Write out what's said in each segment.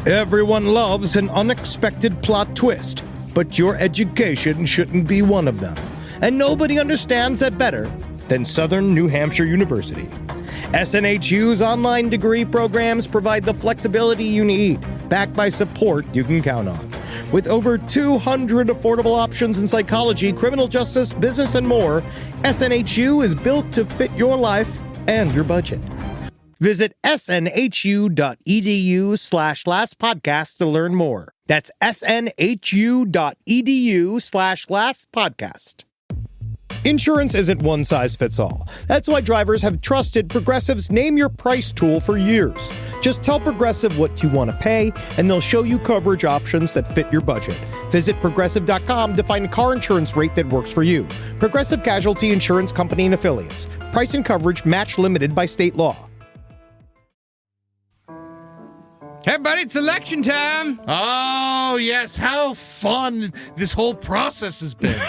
Everyone loves an unexpected plot twist, but your education shouldn't be one of them. And nobody understands that better than Southern New Hampshire University. SNHU's online degree programs provide the flexibility you need, backed by support you can count on. With over 200 affordable options in psychology, criminal justice, business, and more, SNHU is built to fit your life and your budget. Visit snhu.edu/lastpodcast to learn more. That's snhu.edu/lastpodcast. Insurance isn't one size fits all. That's why drivers have trusted Progressive's Name Your Price tool for years. Just tell Progressive what you want to pay, and they'll show you coverage options that fit your budget. Visit Progressive.com to find a car insurance rate that works for you. Progressive Casualty Insurance Company and Affiliates. Price and coverage match limited by state law. Hey, everybody, it's election time. Oh, yes. How fun this whole process has been.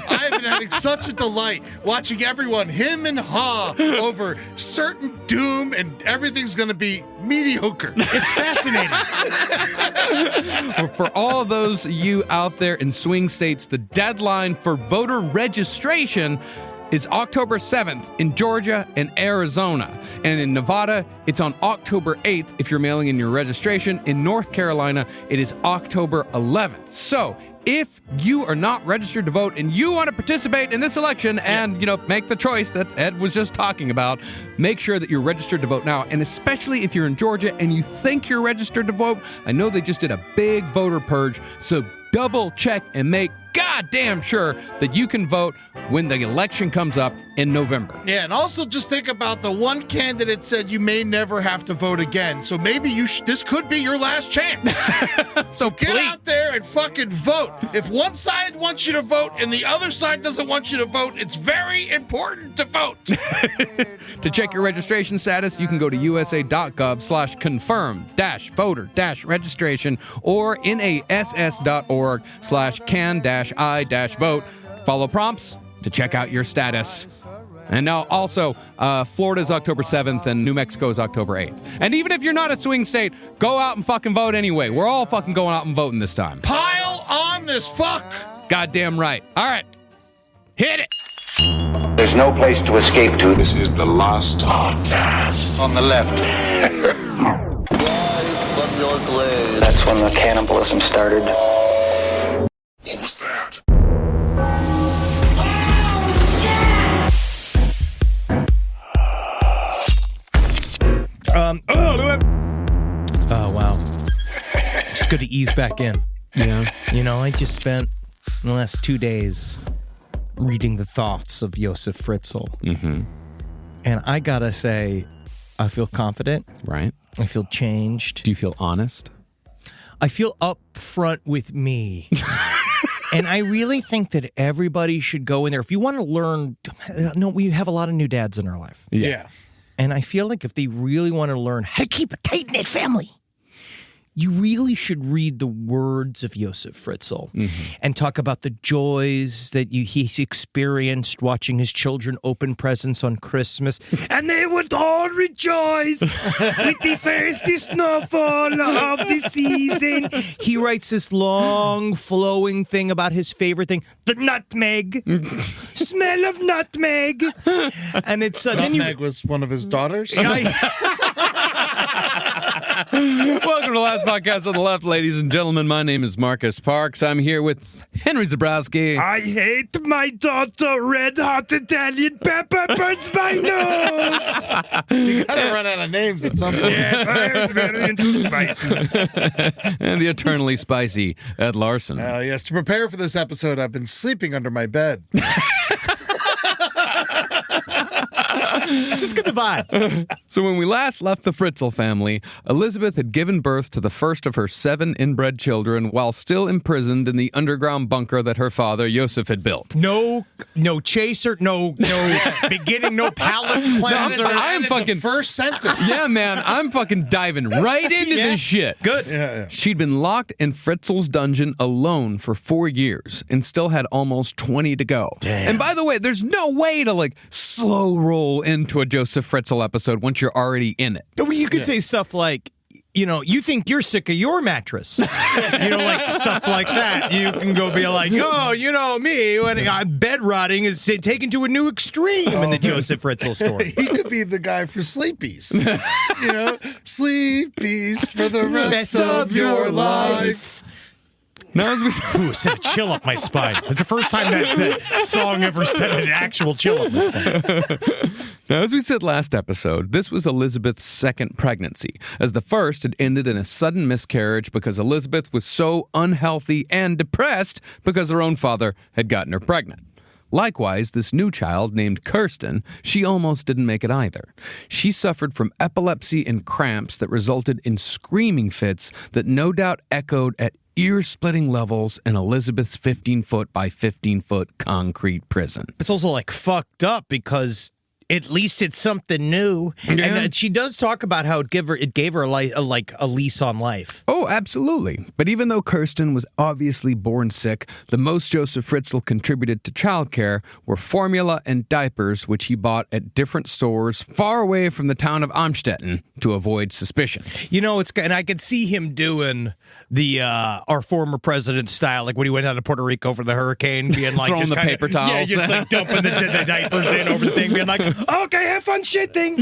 I've been having such a delight watching everyone him and haw over certain doom, and everything's going to be mediocre. It's fascinating. For all those of you out there in swing states, the deadline for voter registration is October 7th in Georgia and Arizona. And in Nevada, it's on October 8th if you're mailing in your registration. In North Carolina, it is October 11th. So if you are not registered to vote and you want to participate in this election and, make the choice that Ed was just talking about, make sure that you're registered to vote now. And especially if you're in Georgia and you think you're registered to vote, I know they just did a big voter purge, so double check and make goddamn sure that you can vote when the election comes up in November. Yeah, and also just think about the one candidate said you may never have to vote again. So maybe this could be your last chance. So get out there and fucking vote. If one side wants you to vote and the other side doesn't want you to vote, it's very important to vote. To check your registration status, you can go to usa.gov/confirm-voter-registration or nass.org/can-I-vote. Follow prompts to check out your status. And now also, Florida's October 7th and New Mexico's October 8th. And even if you're not a swing state, go out and fucking vote anyway. We're all fucking going out and voting this time. Pile on this fuck. Goddamn right. All right. Hit it. There's no place to escape to. This is the last podcast. On the left. That's when the cannibalism started. What was that? Oh, wow. Just good to ease back in. Yeah. I just spent the last 2 days reading the thoughts of Josef Fritzl. Mm-hmm. And I gotta say, I feel confident. Right. I feel changed. Do you feel honest? I feel upfront with me. And I really think that everybody should go in there. If you want to learn, we have a lot of new dads in our life. Yeah. And I feel like if they really want to learn how to keep a tight-knit family, you really should read the words of Josef Fritzl and talk about the joys that he experienced watching his children open presents on Christmas. And they would all rejoice with the first snowfall of the season. He writes this long, flowing thing about his favorite thing, the nutmeg. Smell of nutmeg. And it's... Nutmeg was one of his daughters? Welcome to the last podcast on the left, ladies and gentlemen. My name is Marcus Parks. I'm here with Henry Zabrowski. I hate my daughter. Red hot Italian pepper burns my nose. You gotta run out of names at some point. Yes, I was very into spices. And the eternally spicy Ed Larson. Yes, to prepare for this episode, I've been sleeping under my bed. Just get the vibe. So when we last left the Fritzl family, Elisabeth had given birth to the first of her 7 inbred children while still imprisoned in the underground bunker that her father, Josef, had built. No chaser, no beginning, no palate cleanser. I'm fucking first sentence. Yeah, man, I'm fucking diving right into this shit. Good. Yeah. She'd been locked in Fritzl's dungeon alone for 4 years and still had almost 20 to go. Damn. And by the way, there's no way to slow roll into a Josef Fritzl episode once you're already in it. You could say stuff like, you think you're sick of your mattress. Like stuff like that. You can go be like, oh, me, when bed rotting is taken to a new extreme in the Josef Fritzl story. He could be the guy for Sleepies. Sleepies for the rest of your life. No, it sent a chill up my spine. It's the first time that song ever sent an actual chill up my spine. Now, as we said last episode, this was Elisabeth's second pregnancy, as the first had ended in a sudden miscarriage because Elisabeth was so unhealthy and depressed because her own father had gotten her pregnant. Likewise, this new child named Kirsten, she almost didn't make it either. She suffered from epilepsy and cramps that resulted in screaming fits that no doubt echoed at ear-splitting levels in Elisabeth's 15-foot by 15-foot concrete prison. It's also like fucked up because at least it's something new. Yeah. And she does talk about how it gave her a lease on life. Oh, absolutely. But even though Kirsten was obviously born sick, the most Josef Fritzl contributed to childcare were formula and diapers, which he bought at different stores far away from the town of Amstetten to avoid suspicion. And I could see him doing the our former president style, like when he went down to Puerto Rico for the hurricane, being like throwing just the paper towels. Yeah, just like dumping the diapers in over the thing, being like, okay, have fun shitting.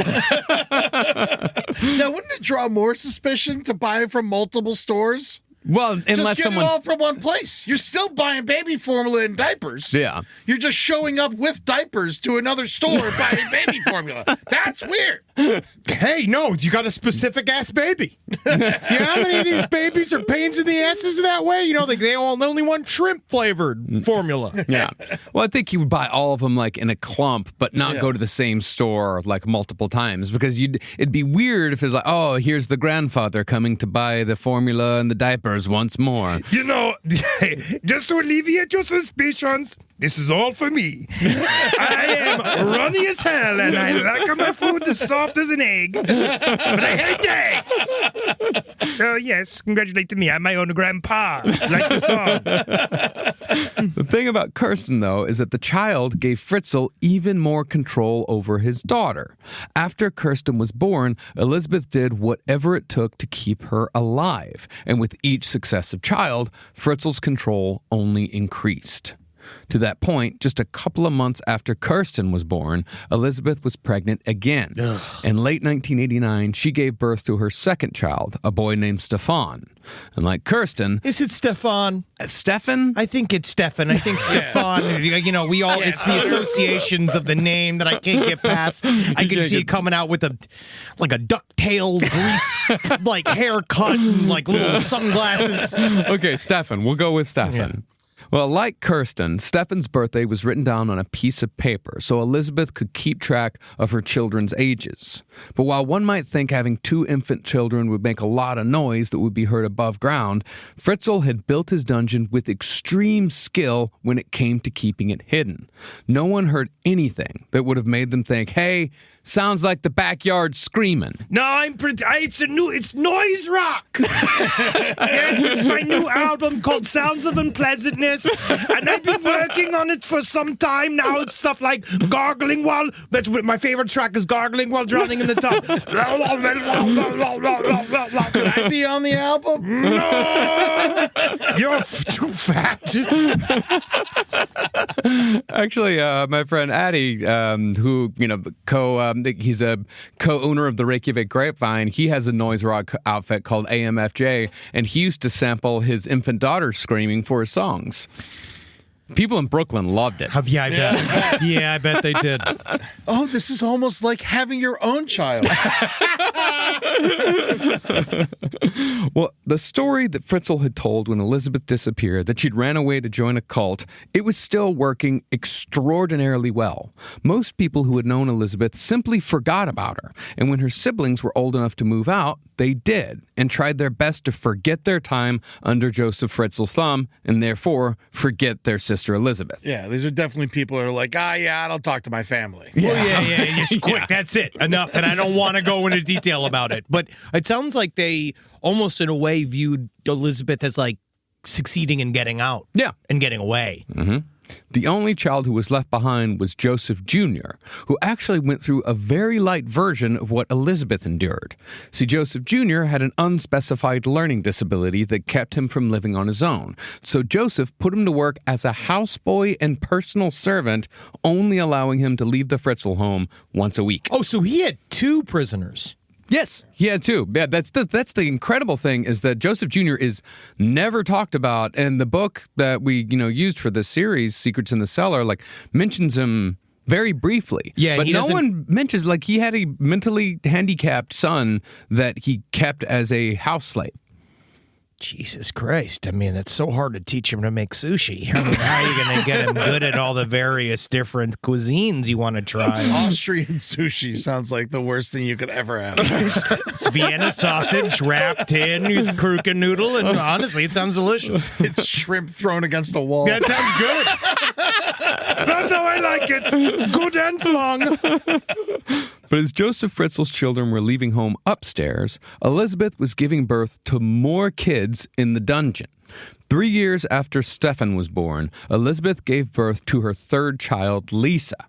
Now, wouldn't it draw more suspicion to buy from multiple stores? Well, unless just get someone's... it all from one place. You're still buying baby formula and diapers. Yeah. You're just showing up with diapers to another store buying baby formula. That's weird. Hey, no, you got a specific ass baby. How many of these babies are pains in the asses that way? They only want shrimp flavored formula. Yeah. Well, I think he would buy all of them like in a clump, but not go to the same store like multiple times because it'd be weird if it's like, oh, here's the grandfather coming to buy the formula and the diapers once more. Just to alleviate your suspicions, this is all for me. I am runny as hell, and I like my food as soft as an egg. But I hate eggs. So, yes, congratulate to me. I'm my own grandpa. Like the song. The thing about Kirsten, though, is that the child gave Fritzl even more control over his daughter. After Kirsten was born, Elisabeth did whatever it took to keep her alive. And with each successive child, Fritzl's control only increased. To that point, just a couple of months after Kirsten was born, Elisabeth was pregnant again. In late 1989, she gave birth to her second child, a boy named Stefan. And like Kirsten... Is it Stefan? Stefan? I think it's Stefan. I think Stefan, we all, it's the associations of the name that I can't get past. I can see it coming out with a ducktail grease, haircut and little sunglasses. Okay, Stefan. We'll go with Stefan. Yeah. Well, like Kirsten, Stefan's birthday was written down on a piece of paper so Elisabeth could keep track of her children's ages. But while one might think having 2 infant children would make a lot of noise that would be heard above ground, Fritzl had built his dungeon with extreme skill when it came to keeping it hidden. No one heard anything that would have made them think, hey, sounds like the backyard screaming. No, it's noise rock. It's my new album called Sounds of Unpleasantness, and I've been working on it for some time now. It's stuff like gargling while, that's what my favorite track is, gargling while drowning in the tub. Could I be on the album? No, you're too fat. Actually, my friend Addy, who, he's a co-owner of the Reykjavik Grapevine. He has a noise rock outfit called AMFJ, and he used to sample his infant daughter screaming for his songs. People in Brooklyn loved it. Yeah, I bet. Yeah, I bet they did. Oh, this is almost like having your own child. Well, the story that Fritzl had told when Elisabeth disappeared, that she'd ran away to join a cult, it was still working extraordinarily well. Most people who had known Elisabeth simply forgot about her, and when her siblings were old enough to move out, they did, and tried their best to forget their time under Josef Fritzl's thumb, and therefore forget their sister Elisabeth. Yeah, these are definitely people who are like, I don't talk to my family. Yeah, just quick, that's it, enough, and I don't want to go into detail about it. But it sounds like they almost in a way viewed Elisabeth as succeeding in getting out. Yeah. And getting away. Mm-hmm. The only child who was left behind was Joseph Jr., who actually went through a very light version of what Elisabeth endured. See, Joseph Jr. had an unspecified learning disability that kept him from living on his own. So Joseph put him to work as a houseboy and personal servant, only allowing him to leave the Fritzl home once a week. Oh, so he had 2 prisoners. Yes, he had 2. Yeah, that's the incredible thing is that Joseph Jr. is never talked about, and the book that we used for this series, Secrets in the Cellar, mentions him very briefly. Yeah, but no one mentions he had a mentally handicapped son that he kept as a house slave. Jesus Christ. I mean, it's so hard to teach him to make sushi. I mean, how are you going to get him good at all the various different cuisines you want to try? Austrian sushi sounds like the worst thing you could ever have. It's Vienna sausage wrapped in Kruken noodle, and honestly, it sounds delicious. It's shrimp thrown against a wall. That sounds good. That's how I like it. Good and long. But as Josef Fritzl's children were leaving home upstairs, Elisabeth was giving birth to more kids in the dungeon. 3 years after Stefan was born, Elisabeth gave birth to her 3rd child, Lisa.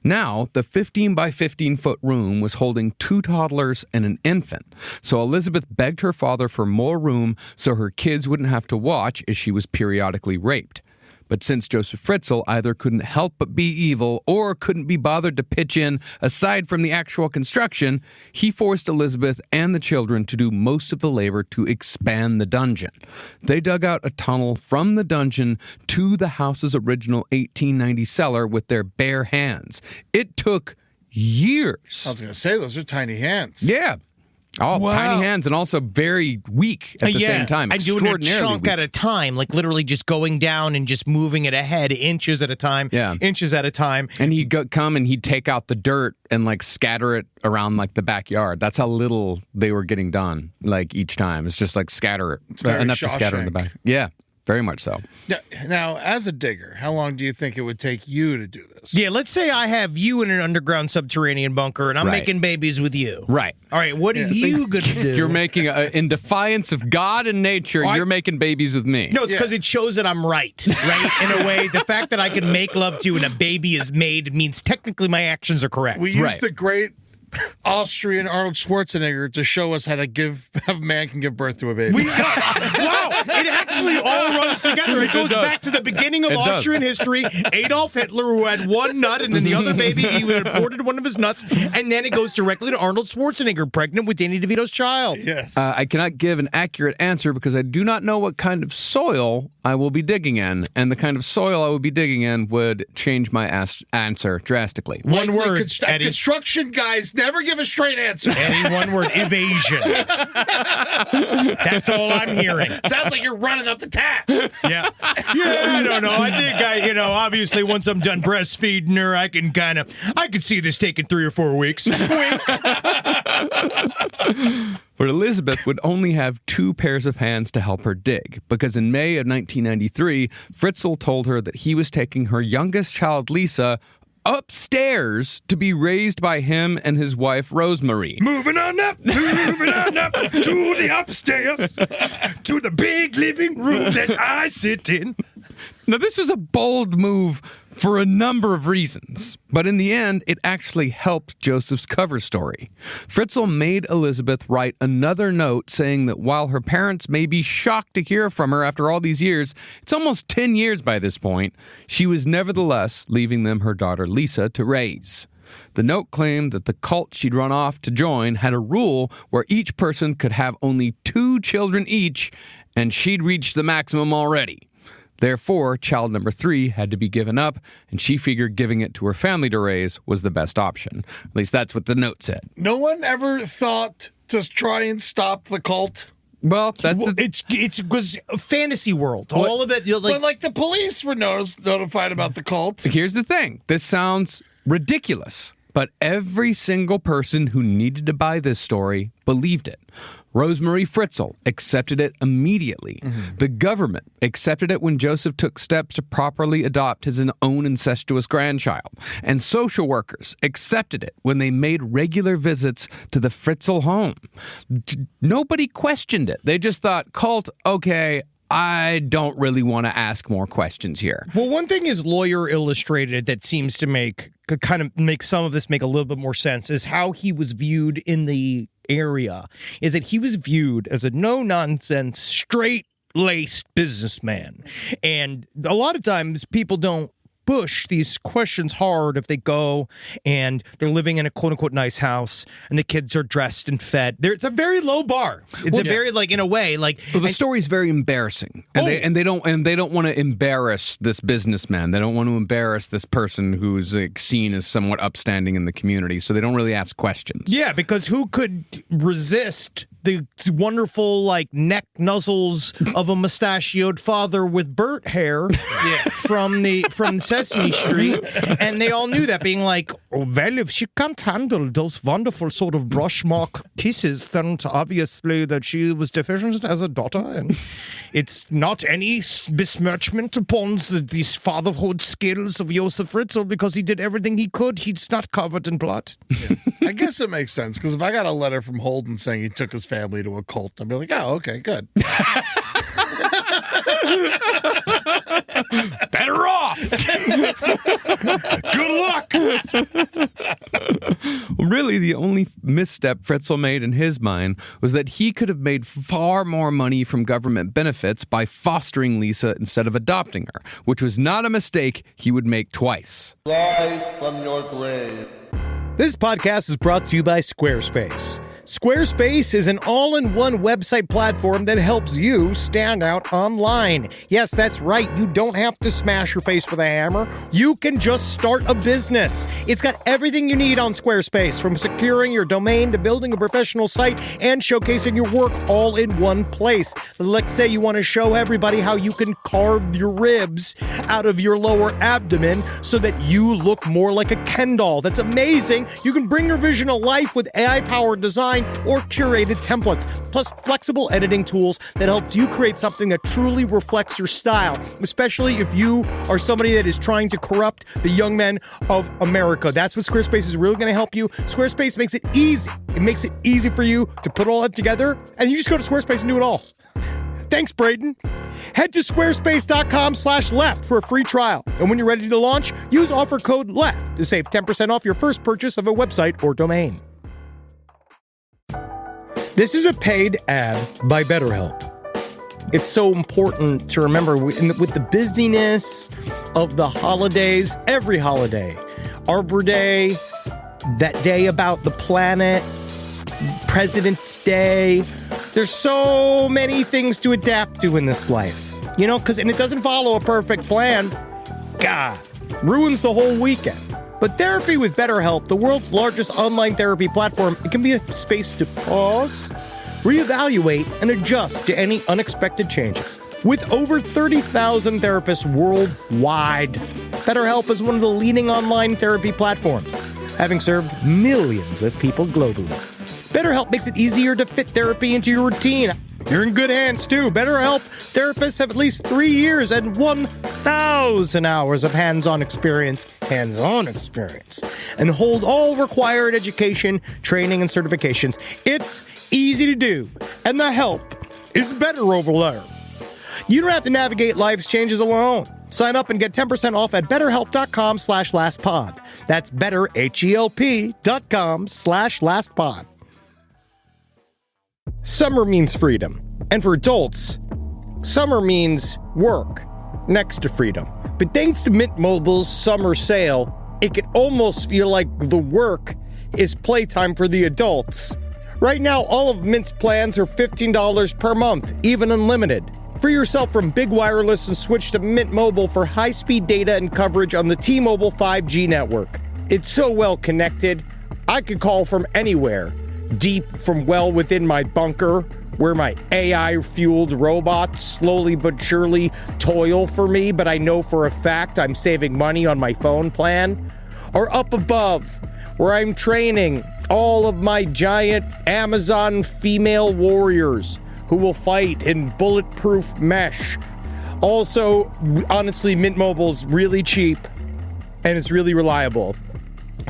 Now, the 15 by 15 foot room was holding 2 toddlers and an infant. So Elisabeth begged her father for more room so her kids wouldn't have to watch as she was periodically raped. But since Josef Fritzl either couldn't help but be evil or couldn't be bothered to pitch in aside from the actual construction, he forced Elisabeth and the children to do most of the labor to expand the dungeon. They dug out a tunnel from the dungeon to the house's original 1890 cellar with their bare hands. It took years. I was going to say, those are tiny hands. Yeah. Oh, Wow. Tiny hands and also very weak at the same time. And doing a Extraordinarily chunk weak. at a time, literally just going down and just moving it ahead inches at a time, inches at a time. And he'd come and he'd take out the dirt and scatter it around the backyard. That's how little they were getting done each time. It's just scatter it. Enough to scatter in the back. Yeah, very much so. Now, as a digger, how long do you think it would take you to do this? Yeah, let's say I have you in an underground subterranean bunker and I'm making babies with you. Right. All right, what are you going to do? You're making, in defiance of God and nature, you're making babies with me. No, it's because it shows that I'm right? In a way, the fact that I can make love to you and a baby is made means technically my actions are correct. We use the great Austrian Arnold Schwarzenegger to show us how a man can give birth to a baby. Wow, it actually all runs together. It goes back to the beginning of Austrian history. Adolf Hitler, who had one nut, and then the other baby, he aborted one of his nuts, and then it goes directly to Arnold Schwarzenegger, pregnant with Danny DeVito's child. Yes. I cannot give an accurate answer because I do not know what kind of soil I will be digging in, and the kind of soil I will be digging in would change my answer drastically. One word, Eddie. Construction guys never give a straight answer. Eddie, one word, evasion. That's all I'm hearing. Sounds like you're running up the tap. Yeah, I don't know. I think obviously once I'm done breastfeeding her, I can see this taking 3 or 4 weeks. But Elisabeth would only have 2 pairs of hands to help her dig, because in May of 1993, Fritzl told her that he was taking her youngest child, Lisa, upstairs to be raised by him and his wife, Rosemary. Moving on up to the upstairs, to the big living room that I sit in. Now, this was a bold move for a number of reasons, but in the end, it actually helped Joseph's cover story. Fritzl made Elisabeth write another note saying that while her parents may be shocked to hear from her after all these years, it's almost 10 years by this point, she was nevertheless leaving them her daughter Lisa to raise. The note claimed that the cult she'd run off to join had a rule where each person could have only 2 children each, and she'd reached the maximum already. Therefore, child number 3 had to be given up, and she figured giving it to her family to raise was the best option. At least that's what the note said. No one ever thought to try and stop the cult. Well, It was a fantasy world. All of it. But the police were notified about the cult. Here's the thing. This sounds ridiculous, but every single person who needed to buy this story believed it. Rosemary Fritzl accepted it immediately. Mm-hmm. The government accepted it when Joseph took steps to properly adopt his own incestuous grandchild. And social workers accepted it when they made regular visits to the Fritzl home. Nobody questioned it. They just thought, cult, okay, I don't really want to ask more questions here. Well, one thing is Lawyer Illustrated that seems to make some of this make a little bit more sense is how he was viewed in the area. Is that he was viewed as a no-nonsense, straight-laced businessman. And a lot of times people don't push these questions hard if they go and they're living in a quote-unquote nice house and the kids are dressed and fed. It's a very low bar. It's very, like, in a way, like... Well, the story's very embarrassing. And they don't want to embarrass this businessman. They don't want to embarrass this person who's, like, seen as somewhat upstanding in the community, so they don't really ask questions. Yeah, because who could resist the wonderful, like, neck nuzzles of a mustachioed father with burnt hair from Sesame Street? And they all knew that, being like, oh, well, if she can't handle those wonderful sort of brush mark kisses, then obviously that she was deficient as a daughter, and it's not any besmirchment upon these fatherhood skills of Josef Fritzl, because he did everything he could. He's not covered in blood. Yeah. I guess it makes sense, because if I got a letter from Holden saying he took his family to a cult, I'd be like, oh, okay, good. Better off! Good luck! Really, the only misstep Fritzl made in his mind was that he could have made far more money from government benefits by fostering Lisa instead of adopting her, which was not a mistake he would make twice. Rise from your grave. This podcast is brought to you by Squarespace. Squarespace is an all-in-one website platform that helps you stand out online. Yes, that's right. You don't have to smash your face with a hammer. You can just start a business. It's got everything you need on Squarespace, from securing your domain to building a professional site and showcasing your work all in one place. Let's say you want to show everybody how you can carve your ribs out of your lower abdomen so that you look more like a Ken doll. That's amazing. You can bring your vision to life with AI-powered design or curated templates, plus flexible editing tools that helps you create something that truly reflects your style, especially if you are somebody that is trying to corrupt the young men of America. That's what Squarespace is really going to help you. Squarespace makes it easy. It makes it easy for you to put all that together, and you just go to Squarespace and do it all. Thanks, Braden. Head to squarespace.com/left for a free trial. And when you're ready to launch, use offer code LEFT to save 10% off your first purchase of a website or domain. This is a paid ad by BetterHelp. It's so important to remember with the busyness of the holidays, every holiday, Arbor Day, that day about the planet, President's Day. There's so many things to adapt to in this life, you know, and it doesn't follow a perfect plan. God, ruins the whole weekend. But therapy with BetterHelp, the world's largest online therapy platform, it can be a space to pause, reevaluate, and adjust to any unexpected changes. With over 30,000 therapists worldwide, BetterHelp is one of the leading online therapy platforms, having served millions of people globally. BetterHelp makes it easier to fit therapy into your routine. You're in good hands, too. BetterHelp therapists have at least 3 years and 1,000 hours of hands-on experience, and hold all required education, training, and certifications. It's easy to do, and the help is better over there. You don't have to navigate life's changes alone. Sign up and get 10% off at betterhelp.com/lastpod. That's betterhelp.com/lastpod. Summer means freedom. And for adults, summer means work next to freedom. But thanks to Mint Mobile's summer sale, it can almost feel like the work is playtime for the adults. Right now, all of Mint's plans are $15 per month, even unlimited. Free yourself from big wireless and switch to Mint Mobile for high-speed data and coverage on the T-Mobile 5G network. It's so well connected, I could call from anywhere. Deep from well within my bunker, where my AI-fueled robots slowly but surely toil for me, but I know for a fact I'm saving money on my phone plan. Or up above, where I'm training all of my giant Amazon female warriors who will fight in bulletproof mesh. Also, honestly, Mint Mobile's really cheap, and it's really reliable,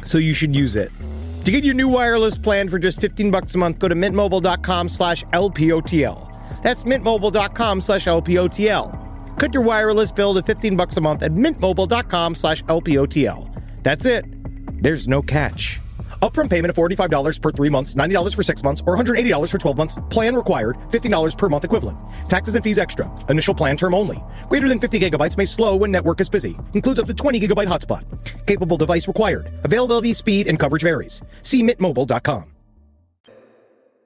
so you should use it. To get your new wireless plan for just $15 a month, go to mintmobile.com/LPOTL. That's mintmobile.com/LPOTL. Cut your wireless bill to $15 a month at mintmobile.com/LPOTL. That's it. There's no catch. Upfront payment of $45 per 3 months, $90 for 6 months, or $180 for 12 months. Plan required, $15 per month equivalent. Taxes and fees extra. Initial plan term only. Greater than 50 gigabytes may slow when network is busy. Includes up to 20 gigabyte hotspot. Capable device required. Availability, speed, and coverage varies. See mintmobile.com.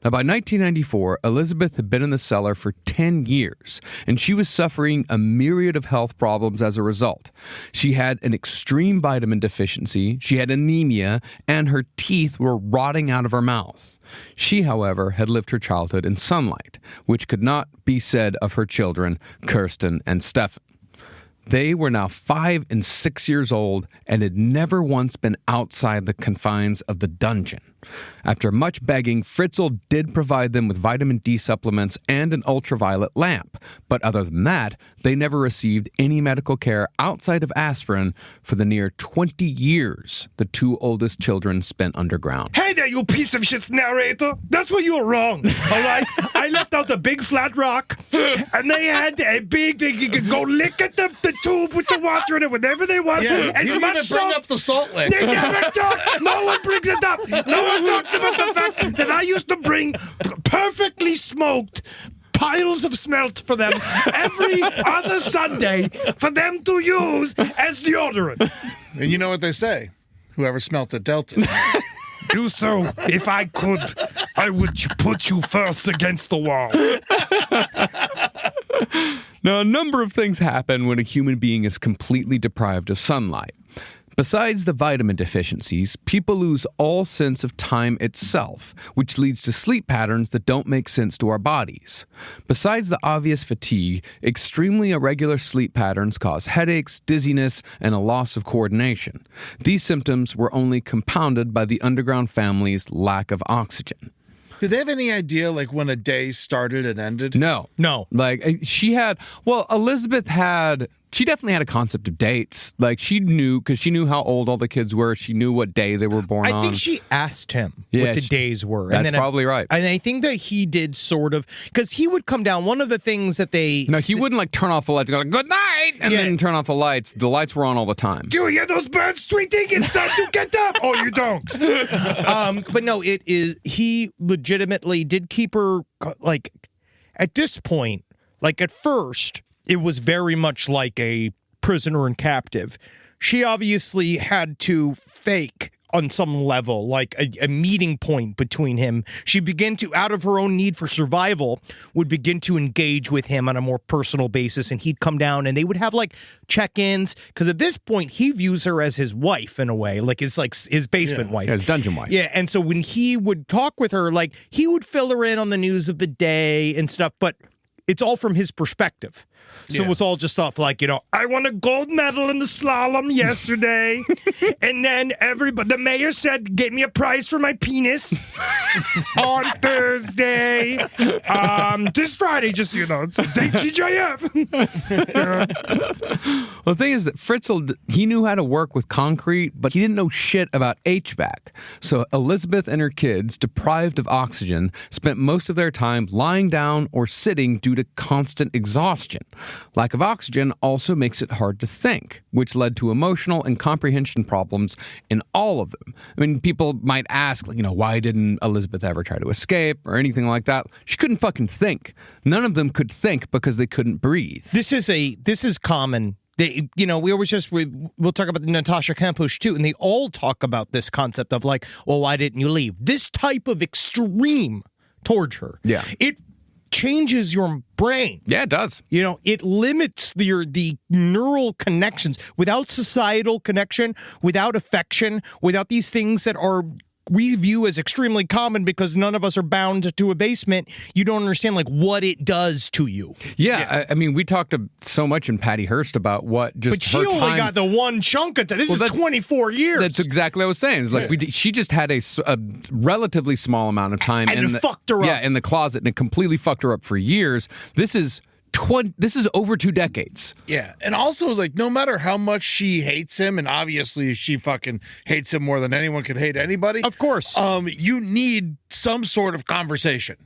Now, by 1994, Elisabeth had been in the cellar for 10 years, and she was suffering a myriad of health problems as a result. She had an extreme vitamin deficiency, she had anemia, and her teeth were rotting out of her mouth. She, however, had lived her childhood in sunlight, which could not be said of her children, Kirsten and Stefan. They were now 5 and 6 years old and had never once been outside the confines of the dungeon. After much begging, Fritzl did provide them with vitamin D supplements and an ultraviolet lamp. But other than that, they never received any medical care outside of aspirin for the near 20 years the two oldest children spent underground. Hey there, you piece of shit narrator. That's where you were wrong, all right? I left out the big flat rock, and they had a big, they could go lick at the tube with the water in it whenever they want. Yeah, as you much even bring up the salt lick. They never talk. No one brings it up. No one talks about the fact that I used to bring perfectly smoked piles of smelt for them every other Sunday for them to use as deodorant. And you know what they say? Whoever smelt it dealt it. Do so. If I could, I would put you first against the wall. Now, a number of things happen when a human being is completely deprived of sunlight. Besides the vitamin deficiencies, people lose all sense of time itself, which leads to sleep patterns that don't make sense to our bodies. Besides the obvious fatigue, extremely irregular sleep patterns cause headaches, dizziness, and a loss of coordination. These symptoms were only compounded by the underground family's lack of oxygen. Did they have any idea, like, when a day started and ended? No. Like, Elisabeth she definitely had a concept of dates. Like, she knew, because she knew how old all the kids were. She knew what day they were born on. I think she asked him what the days were. That's probably right. And I think that he did sort of, because he would come down. One of the things that they... No, he wouldn't, like, turn off the lights and go, like, good night, and then turn off the lights. The lights were on all the time. Do you hear those birds tweeting? It's time to get up. Oh, you don't. But no, he legitimately did keep her, like, at this point, like, at first... It was very much like a prisoner and captive. She obviously had to fake on some level, like a meeting point between him. She began to, out of her own need for survival, would begin to engage with him on a more personal basis, and he'd come down and they would have like check-ins, because at this point he views her as his wife in a way, like his basement wife. His dungeon wife. Yeah, and so when he would talk with her, like he would fill her in on the news of the day and stuff, but it's all from his perspective. So it's all just stuff like, I won a gold medal in the slalom yesterday, and then the mayor gave me a prize for my penis on Thursday. This Friday, just, it's TGIF. Well, the thing is that Fritzl, he knew how to work with concrete, but he didn't know shit about HVAC. So Elisabeth and her kids, deprived of oxygen, spent most of their time lying down or sitting due to constant exhaustion. Lack of oxygen also makes it hard to think, which led to emotional and comprehension problems in all of them. I mean, people might ask, why didn't Elisabeth ever try to escape or anything like that? She couldn't fucking think. None of them could think because they couldn't breathe. This is common. We'll talk about Natasha Kampusch too, and they all talk about this concept of like, well, why didn't you leave? This type of extreme torture. Yeah. It changes your brain. Yeah, it does. It limits the neural connections. Without societal connection, without affection, without these things that we view as extremely common because none of us are bound to a basement, you don't understand like what it does to you. Yeah. I mean, we talked so much in Patty Hearst about what just but she only got the one chunk of that. This is 24 years. That's exactly what I was saying. It's like she just had a relatively small amount of time. And it fucked her up. Yeah, in the closet, and it completely fucked her up for years. This is This is over 2 decades. Yeah, and also like no matter how much she hates him, and obviously she fucking hates him more than anyone could hate anybody. Of course. You need some sort of conversation.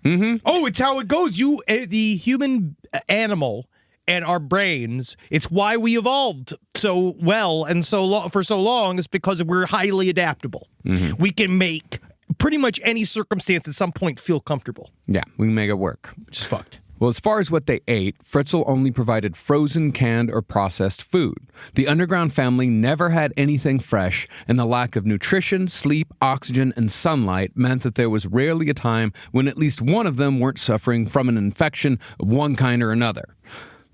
Oh, it's how it goes. The human animal and our brains, it's why we evolved so well and so long for so long is because we're highly adaptable. We can make pretty much any circumstance at some point feel comfortable. Yeah, we can make it work. Which is fucked. Well, as far as what they ate, Fritzl only provided frozen, canned, or processed food. The underground family never had anything fresh, and the lack of nutrition, sleep, oxygen, and sunlight meant that there was rarely a time when at least one of them weren't suffering from an infection of one kind or another.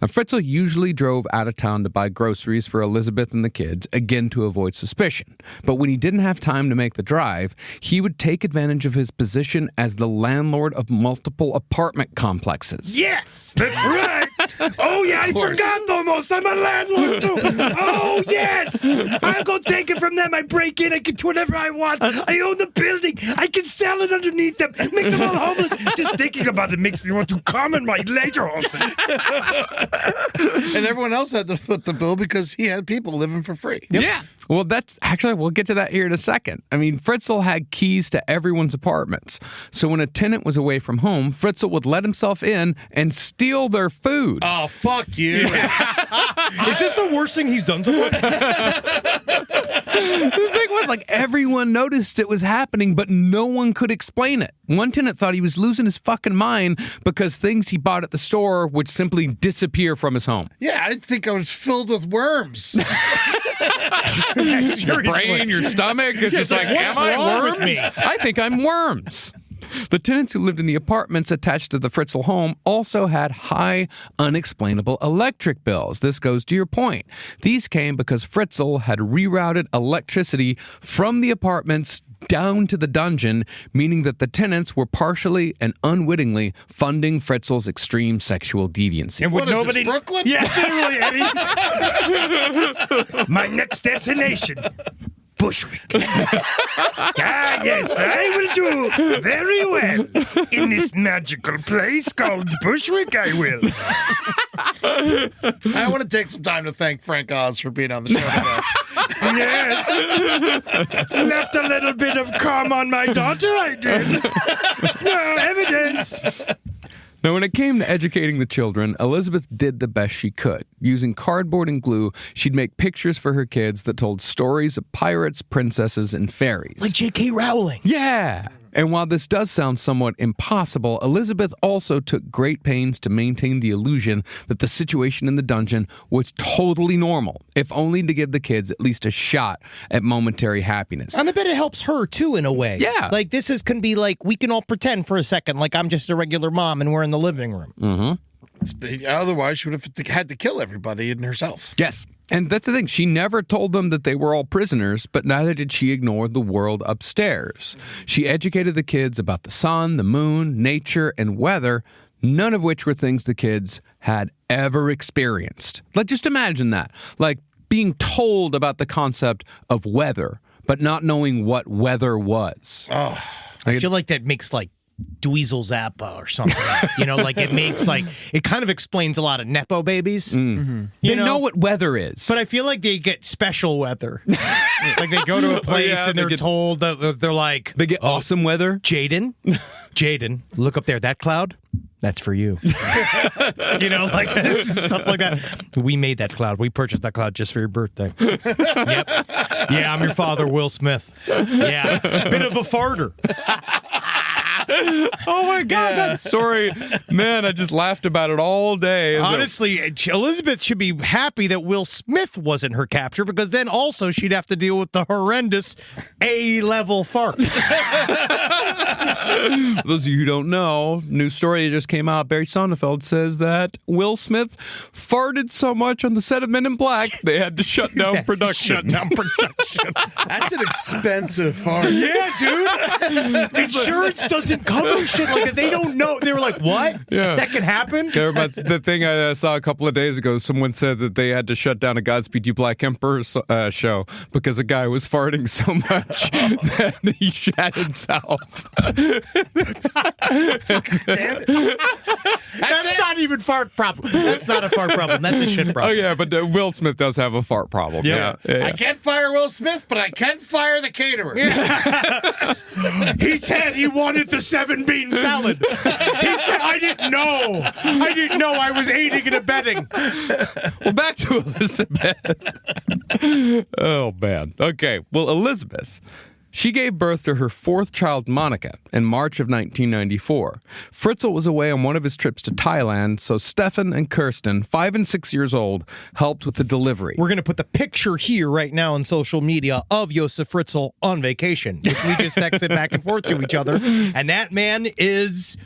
Now, Fritzl usually drove out of town to buy groceries for Elisabeth and the kids, again to avoid suspicion. But when he didn't have time to make the drive, he would take advantage of his position as the landlord of multiple apartment complexes. Yes, that's right. Oh, yeah, I forgot almost. I'm a landlord, too. Oh, yes. I'll go take it from them. I break in. I can do whatever I want. I own the building. I can sell it underneath them, make them all homeless. Just thinking about it makes me want to come in my lederhosen. And everyone else had to foot the bill because he had people living for free. Yeah. Well, that's actually, we'll get to that here in a second. I mean, Fritzl had keys to everyone's apartments. So when a tenant was away from home, Fritzl would let himself in and steal their food. Oh, fuck you. Is this the worst thing he's done so far? The thing was, like, everyone noticed it was happening, but no one could explain it. One tenant thought he was losing his fucking mind because things he bought at the store would simply disappear from his home. Yeah, I think I was filled with worms. Your brain, your stomach, it's just like, what's am I wrong worms? with me? I think I'm worms. The tenants who lived in the apartments attached to the Fritzl home also had high, unexplainable electric bills. This goes to your point. These came because Fritzl had rerouted electricity from the apartments down to the dungeon, meaning that the tenants were partially and unwittingly funding Fritzl's extreme sexual deviancy. And What is this, Brooklyn? Yeah, literally, Eddie. My next destination. Bushwick. Yes, I will do very well in this magical place called Bushwick, I will. I want to take some time to thank Frank Oz for being on the show today. Yes. Left a little bit of cum on my daughter, I did. No evidence. Now, when it came to educating the children, Elisabeth did the best she could. Using cardboard and glue, she'd make pictures for her kids that told stories of pirates, princesses, and fairies. Like J.K. Rowling. Yeah! And while this does sound somewhat impossible, Elisabeth also took great pains to maintain the illusion that the situation in the dungeon was totally normal, if only to give the kids at least a shot at momentary happiness. And I bet it helps her, too, in a way. Yeah. Like, can be like, we can all pretend for a second like I'm just a regular mom and we're in the living room. Otherwise, she would have had to kill everybody and herself. Yes. And that's the thing. She never told them that they were all prisoners, but neither did she ignore the world upstairs. She educated the kids about the sun, the moon, nature, and weather, none of which were things the kids had ever experienced. Like, just imagine that. Like, being told about the concept of weather, but not knowing what weather was. I feel like that makes, like, Dweezil Zappa or something. Like it makes it kind of explains a lot of Nepo babies. They know what weather is. But I feel like they get special weather. Like they go to a place and they're told that they're like, they get awesome weather. Jaden, look up there. That cloud? That's for you. Stuff like that. We made that cloud. We purchased that cloud just for your birthday. Yep. Yeah, I'm your father, Will Smith. Yeah. Bit of a farter. Oh my God, that story. Man, I just laughed about it all day. Honestly, Elisabeth should be happy that Will Smith wasn't her captor because then also she'd have to deal with the horrendous A-level fart. Those of you who don't know, new story that just came out, Barry Sonnenfeld says that Will Smith farted so much on the set of Men in Black, they had to shut down production. That's an expensive fart. Yeah, dude. Insurance doesn't cover shit like that. They don't know. They were like, what? Yeah. That can happen? That's the thing I saw a couple of days ago. Someone said that they had to shut down a Godspeed You Black Emperor show because a guy was farting so much that he shat himself. Damn it. That's not even even fart problem. That's not a fart problem. That's a shit Oh, problem. yeah, but Will Smith does have a fart problem. Yeah. Yeah. I can't fire Will Smith, but I can fire the caterer. He said he wanted the 7-bean salad. He said, I didn't know. I didn't know I was aiding and abetting. Well, back to Elisabeth. Oh, man. Okay. Well, Elisabeth, she gave birth to her fourth child, Monica, in March of 1994. Fritzl was away on one of his trips to Thailand, so Stefan and Kirsten, 5 and 6 years old, helped with the delivery. We're going to put the picture here right now on social media of Josef Fritzl on vacation, which we just texted back and forth to each other. And that man is...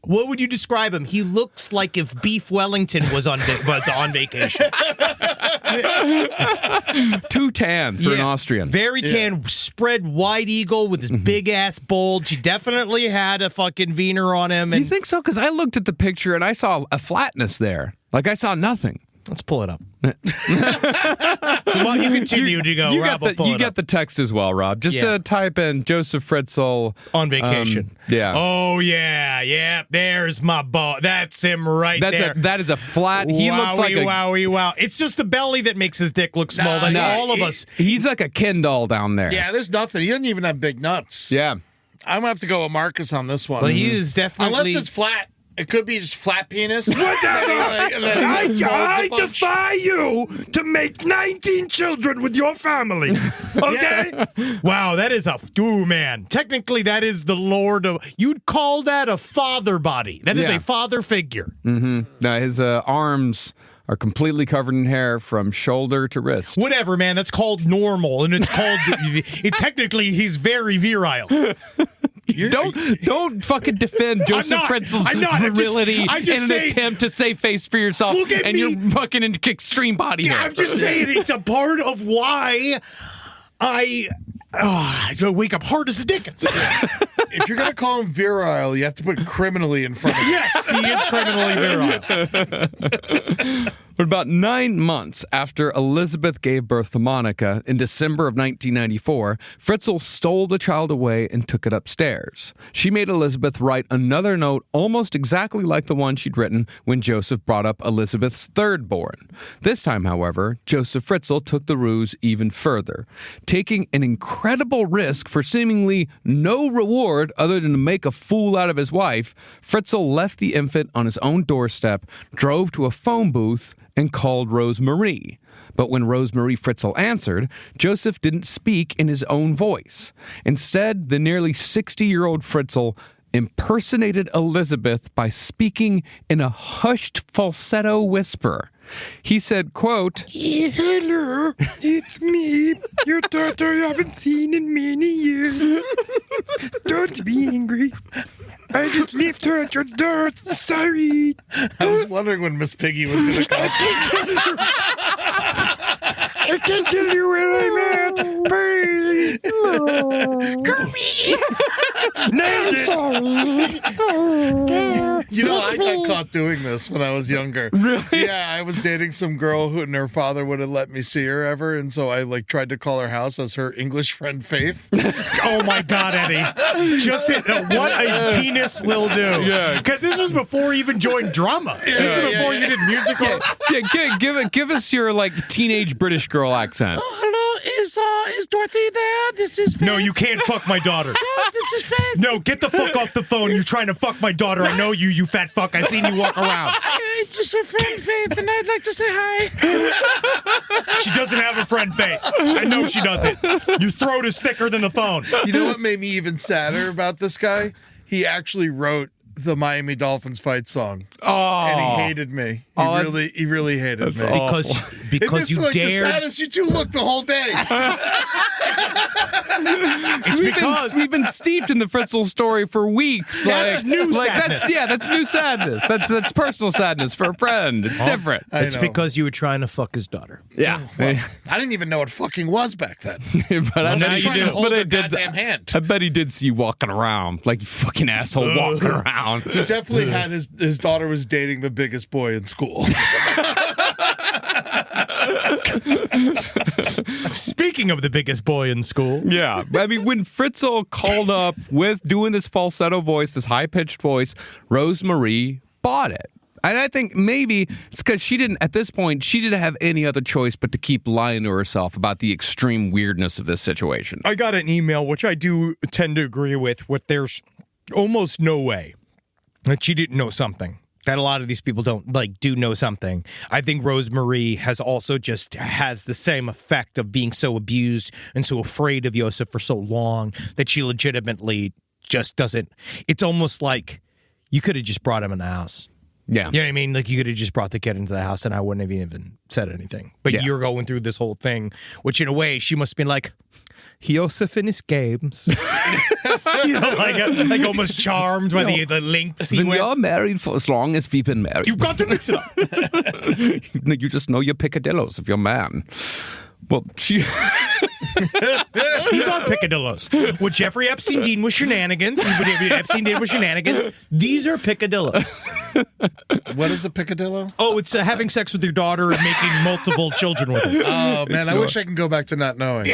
What would you describe him? He looks like if Beef Wellington was on vacation. Too tan for an Austrian. Very tan, spread wide eagle with his big ass bulge. He definitely had a fucking wiener on him. You And think so? Because I looked at the picture and I saw a flatness there. Like I saw nothing. let's pull it up. Well, you continue to go. You Rob will pull it get up. the text as well, Rob. Just type in Josef Fritzl On vacation. Yeah. Oh, yeah. There's my ball. That's him right there. That is a flat. He looks like a. Wowie. It's just the belly that makes his dick look small. That's all of us. He's like a Ken doll down there. Yeah, there's nothing. He doesn't even have big nuts. Yeah. I'm going to have to go with Marcus on this one. Well, he is definitely. Unless it's flat. It could be just flat penis. Whatever. I I defy you to make 19 children with your family. Okay? Wow, that is man. Technically, that is the Lord of. You'd call that a father body. That is a father figure. Mm-hmm. Now his arms are completely covered in hair from shoulder to wrist. Whatever, man. That's called normal, and it's called. Technically, he's very virile. Don't fucking defend Josef Fritzl's virility in an attempt to save face for yourself. Look at and me. you're fucking into extreme body hair. I'm just saying it's a part of why I wake up hard as the Dickens. If you're going to call him virile, you have to put criminally in front of it. Yes, he is criminally virile. But about 9 months after Elisabeth gave birth to Monica in December of 1994, Fritzl stole the child away and took it upstairs. She made Elisabeth write another note almost exactly like the one she'd written when Josef brought up Elisabeth's third born. This time, however, Josef Fritzl took the ruse even further. Taking an incredible risk for seemingly no reward other than to make a fool out of his wife, Fritzl left the infant on his own doorstep, drove to a phone booth, and called Rosemarie. But when Rosemarie Fritzl answered, Josef didn't speak in his own voice. Instead, the nearly 60-year-old Fritzl impersonated Elisabeth by speaking in a hushed falsetto whisper. He said, quote, Hello, it's me, your daughter you haven't seen in many years. Don't be angry. I just left her at your door. Sorry. I was wondering when Miss Piggy was going to come. I can't tell you where I'm at. Bye. Nailed it. You know, I got caught doing this when I was younger. Really? Yeah, I was dating some girl who and her father wouldn't let me see her ever, and so I tried to call her house as her English friend Faith. Oh my God, Eddie! Just what a penis will do. Yeah. Because this is before you even joined drama. This is before you did musical. Give us your teenage British girl accent. Hello, is Dorothy there? This is Faith. No, you can't fuck my daughter. This is Faith. No, get the fuck off the phone. You're trying to fuck my daughter. I know you fat fuck. I seen you walk around. It's just her friend Faith, and I'd like to say hi. She doesn't have a friend, Faith. I know she doesn't. Your throat is thicker than the phone. You know what made me even sadder about this guy? He actually wrote the Miami Dolphins fight song. Oh. And he hated me. He really hated me. Because you like dared. the saddest you two look the whole day. We've been steeped in the Fritzl story for weeks. That's new sadness. That's new sadness. That's personal sadness for a friend. It's different. It's because you were trying to fuck his daughter. Yeah. I didn't even know what fucking was back then. But I Now bet you he do. did. Hold But I their did. goddamn hand. I bet he did see you walking around like you fucking asshole walking around. He definitely had his daughter was dating the biggest boy in school. Speaking of the biggest boy in school. Yeah. I mean, when Fritzl called up with doing this falsetto voice, this high-pitched voice, Rosemarie bought it. And I think maybe it's because at this point, she didn't have any other choice but to keep lying to herself about the extreme weirdness of this situation. I got an email, which I do tend to agree with, there's almost no way that she didn't know something. That a lot of these people do know something. I think Rosemarie has also has the same effect of being so abused and so afraid of Josef for so long that she legitimately just doesn't. It's almost like you could have just brought him in the house. Yeah. You know what I mean? Like you could have just brought the kid into the house and I wouldn't have even said anything. But you're going through this whole thing, which in a way she must have been like, Josef in his games. like almost charmed by the lengths he When went. you're married for as long as we've been married. You've got to mix it up. You just know your picadillos if you're a man. Well, He's on picadillos. What Jeffrey Epstein did was shenanigans. These are picadillos. What is a picadillo? Oh, it's having sex with your daughter and making multiple children with her. Oh man, I wish I can go back to not knowing.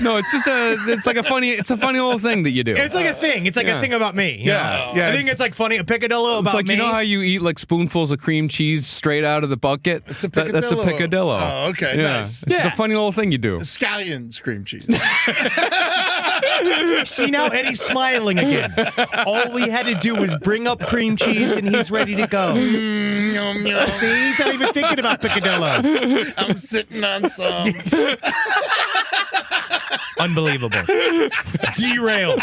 no, it's a funny little thing that you do. It's like a thing. It's like a thing about me. Yeah. I think it's like funny. A picadillo It's about like me. you know how you eat like spoonfuls of cream cheese straight out of the bucket. It's a That's a picadillo. picadillo. Oh, okay, yeah. nice. It's just a funny little thing you do. Scallion cream cheese. See, now Eddie's smiling again. All we had to do was bring up cream cheese and he's ready to go. See, he's not even thinking about picadillos. I'm sitting on some. Unbelievable. Derailed.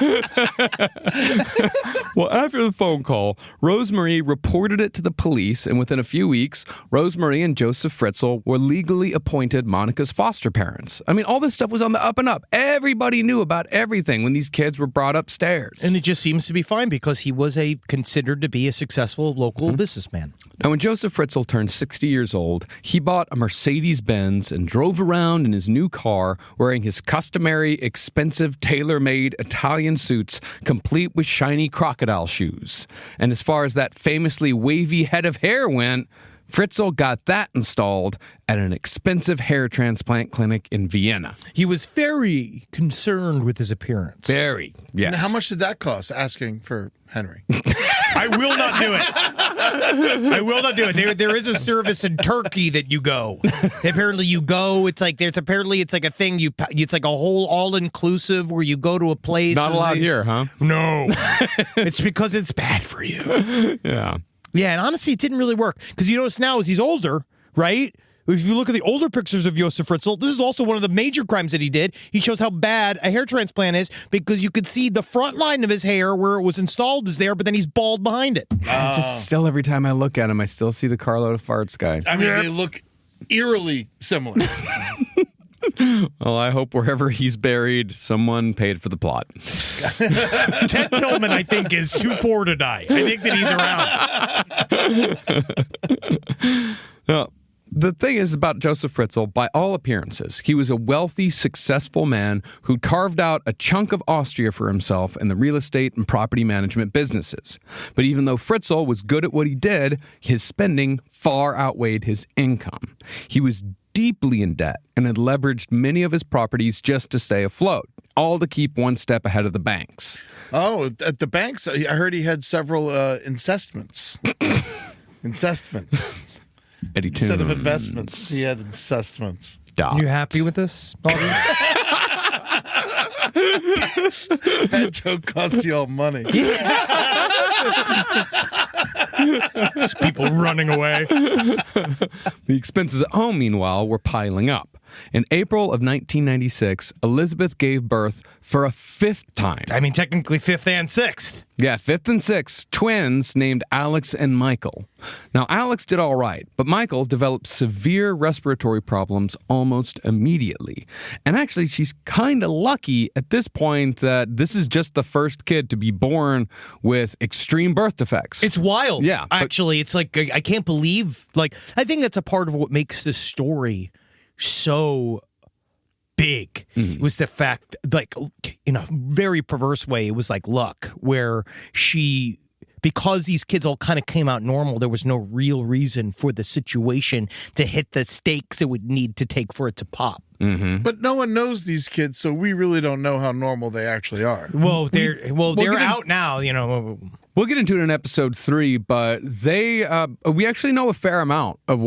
Well, after the phone call, Rosemarie reported it to the police, and within a few weeks, Rosemarie and Josef Fritzl were legally appointed Monica's foster parents. I mean, all this stuff was on the up and up. Everybody knew about everything when these kids were brought upstairs. And it just seems to be fine because he was considered to be a successful local businessman. Now, when Josef Fritzl turned 60 years old, he bought a Mercedes-Benz and drove around in his new car wearing his customary, expensive, tailor-made Italian suits, complete with shiny crocodile shoes. And as far as that famously wavy head of hair went, Fritzl got that installed at an expensive hair transplant clinic in Vienna. He was very concerned with his appearance. Very, yes. And how much did that cost? Asking for Henry. I will not do it. I will not do it. There is a service in Turkey that you go. Apparently, you go. It's like it's like a thing. It's like a whole all-inclusive where you go to a place. Not allowed here, huh? No, it's because it's bad for you. Yeah. Yeah, and honestly, it didn't really work because you notice now as he's older, right? If you look at the older pictures of Josef Fritzl, this is also one of the major crimes that he did. He shows how bad a hair transplant is because you could see the front line of his hair where it was installed is there, but then he's bald behind it. Just still, every time I look at him, I still see the Carlo of Farts guy. I mean, they look eerily similar. Well, I hope wherever he's buried, someone paid for the plot. Ted Pillman, I think, is too poor to die. I think that he's around. Now, the thing is about Josef Fritzl, by all appearances, he was a wealthy, successful man who carved out a chunk of Austria for himself in the real estate and property management businesses. But even though Fritzl was good at what he did, his spending far outweighed his income. He was deeply in debt and had leveraged many of his properties just to stay afloat, all to keep one step ahead of the banks. Oh, at the banks, I heard he had several incestments. Incestments. Eddie Instead of Tunes. investments, he had incestments. You happy with this, audience? That joke cost you all money. Just people running away. The expenses at home, meanwhile, were piling up. In April of 1996, Elisabeth gave birth for a fifth time. I mean, technically fifth and sixth. Yeah, fifth and sixth, twins named Alex and Michael. Now, Alex did all right, but Michael developed severe respiratory problems almost immediately. And actually, she's kind of lucky at this point that this is just the first kid to be born with extreme birth defects. It's wild. Yeah, but- Actually, it's like, I can't believe, I think that's a part of what makes this story so big. It was the fact, in a very perverse way, it was like luck, where because these kids all kind of came out normal, there was no real reason for the situation to hit the stakes it would need to take for it to pop. But no one knows these kids, so we really don't know how normal they actually are. Well, they're out now, you know. We'll get into it in episode 3, but we actually know a fair amount of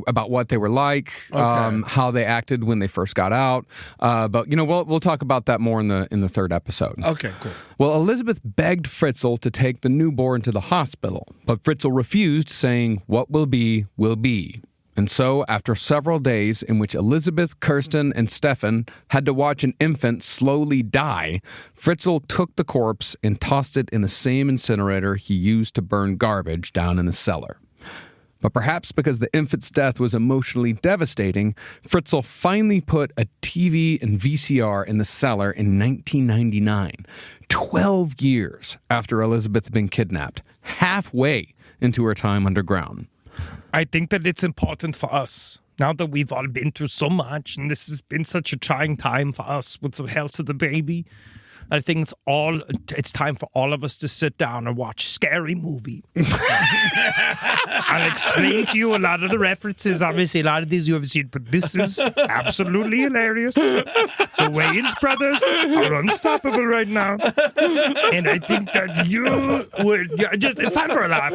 about what they were like, how they acted when they first got out. But we'll talk about that more in the third episode. Okay, cool. Well, Elisabeth begged Fritzl to take the newborn to the hospital, but Fritzl refused, saying, "What will be, will be." And so, after several days in which Elisabeth, Kirsten, and Stefan had to watch an infant slowly die, Fritzl took the corpse and tossed it in the same incinerator he used to burn garbage down in the cellar. But perhaps because the infant's death was emotionally devastating, Fritzl finally put a TV and VCR in the cellar in 1999, 12 years after Elisabeth had been kidnapped, halfway into her time underground. I think that it's important for us, now that we've all been through so much, and this has been such a trying time for us with the health of the baby. I think it's time for all of us to sit down and watch Scary Movie. I'll explain to you a lot of the references. Obviously, a lot of these you have seen, but this is absolutely hilarious. The Wayans brothers are unstoppable right now. And I think that you would it's time for a laugh.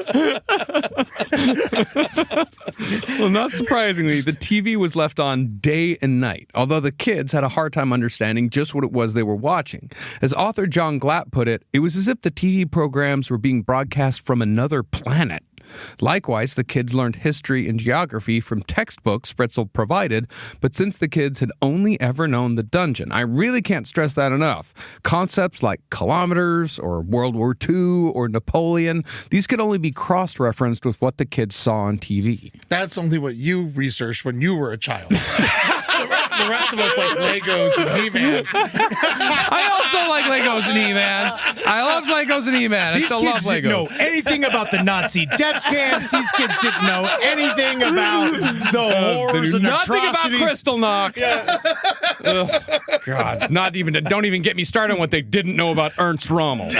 Well, not surprisingly, the TV was left on day and night, although the kids had a hard time understanding just what it was they were watching. As author John Glatt put it, it was as if the TV programs were being broadcast from another planet. Likewise, the kids learned history and geography from textbooks Fritzl provided, but since the kids had only ever known the dungeon, I really can't stress that enough. Concepts like kilometers or World War II or Napoleon, these could only be cross-referenced with what the kids saw on TV. That's only what you researched when you were a child. The rest of us like Legos and He-Man. I also like Legos and He-Man. I love Legos and He-Man. I still love Legos. These kids didn't know anything about the Nazi death camps. These kids didn't know anything about the horrors and nothing atrocities. about Kristallnacht. Ugh, God, don't even get me started on what they didn't know about Ernst Rommel.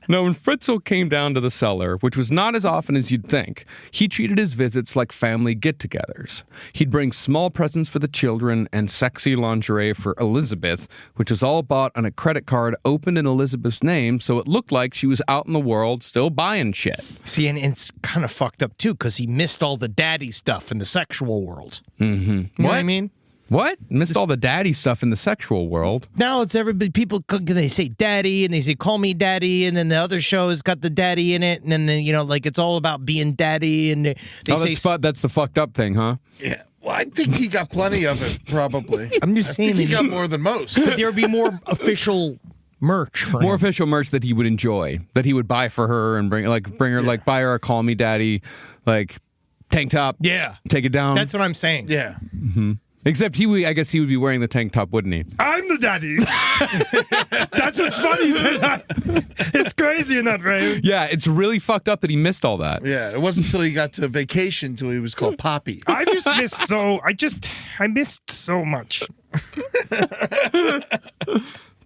Now, when Fritzl came down to the cellar, which was not as often as you'd think, he treated his visits like family get-togethers. He'd bring small presents for the children and sexy lingerie for Elisabeth, which was all bought on a credit card opened in Elisabeth's name, so it looked like she was out in the world still buying shit. See, and it's kind of fucked up, too, because he missed all the daddy stuff in the sexual world. Mm-hmm. You know what I mean? What? Missed all the daddy stuff in the sexual world. Now it's everybody, people, they say daddy, and they say call me daddy, and then the other show has got the daddy in it, and then, it's all about being daddy, and they say... That's the fucked up thing, huh? Yeah. Well, I think he got plenty of it, probably. I'm just saying he got more than most. But there would be more official merch for him. More official merch that he would enjoy, that he would buy for her and bring her, buy her a call me daddy, tank top. Yeah. Take it down. That's what I'm saying. Yeah. Mm-hmm. Except I guess he would be wearing the tank top, wouldn't he? I'm the daddy. That's what's funny. It's crazy in that way. Yeah, it's really fucked up that he missed all that. Yeah, it wasn't until he got to vacation until he was called Poppy. I missed so much.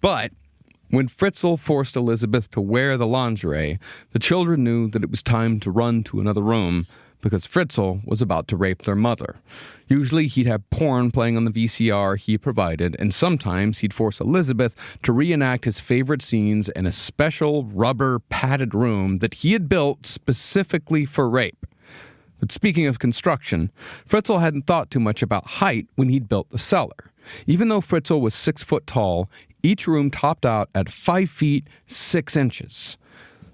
But when Fritzl forced Elisabeth to wear the lingerie, the children knew that it was time to run to another room because Fritzl was about to rape their mother. Usually he'd have porn playing on the VCR he provided, and sometimes he'd force Elisabeth to reenact his favorite scenes in a special rubber padded room that he had built specifically for rape. But speaking of construction, Fritzl hadn't thought too much about height when he'd built the cellar. Even though Fritzl was 6 foot tall, each room topped out at 5 feet 6 inches.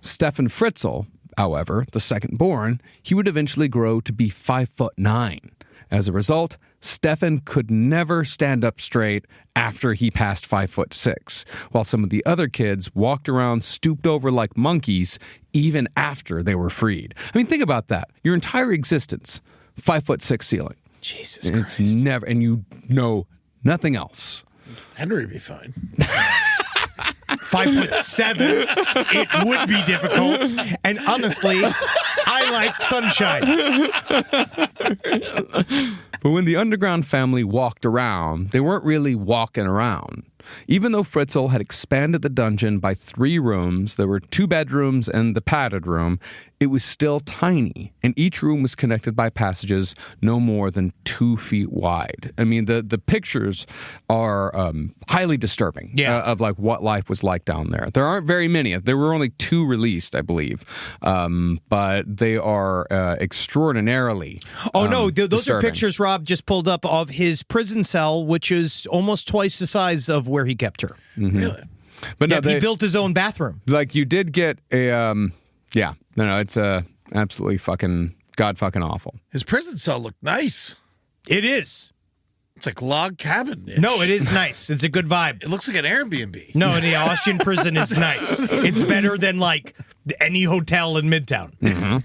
Stefan Fritzl, however, the second born, he would eventually grow to be 5'9". As a result, Stefan could never stand up straight after he passed 5'6", while some of the other kids walked around stooped over like monkeys even after they were freed. I mean, think about that. Your entire existence, 5'6" ceiling. Jesus Christ. It's never, and you know nothing else. Henry would be fine. 5'7", it would be difficult. And honestly, I like sunshine. But when the underground family walked around, they weren't really walking around. Even though Fritzl had expanded the dungeon by 3 rooms, there were 2 bedrooms and the padded room, it was still tiny, and each room was connected by passages no more than 2 feet wide. I mean, the pictures are highly disturbing of like what life was like down there. There aren't very many. There were only 2 released, I believe, but they are extraordinarily those disturbing. are pictures Rob just pulled up of his prison cell, which is almost twice the size of where he kept her. Mm-hmm. Really? But no, he built his own bathroom. Like you did get a it's absolutely fucking god fucking awful. His prison cell looked nice. It is. It's like log cabin. No, it is nice. It's a good vibe. It looks like an Airbnb. No, the Austrian prison is nice. It's better than like any hotel in Midtown. Mm-hmm.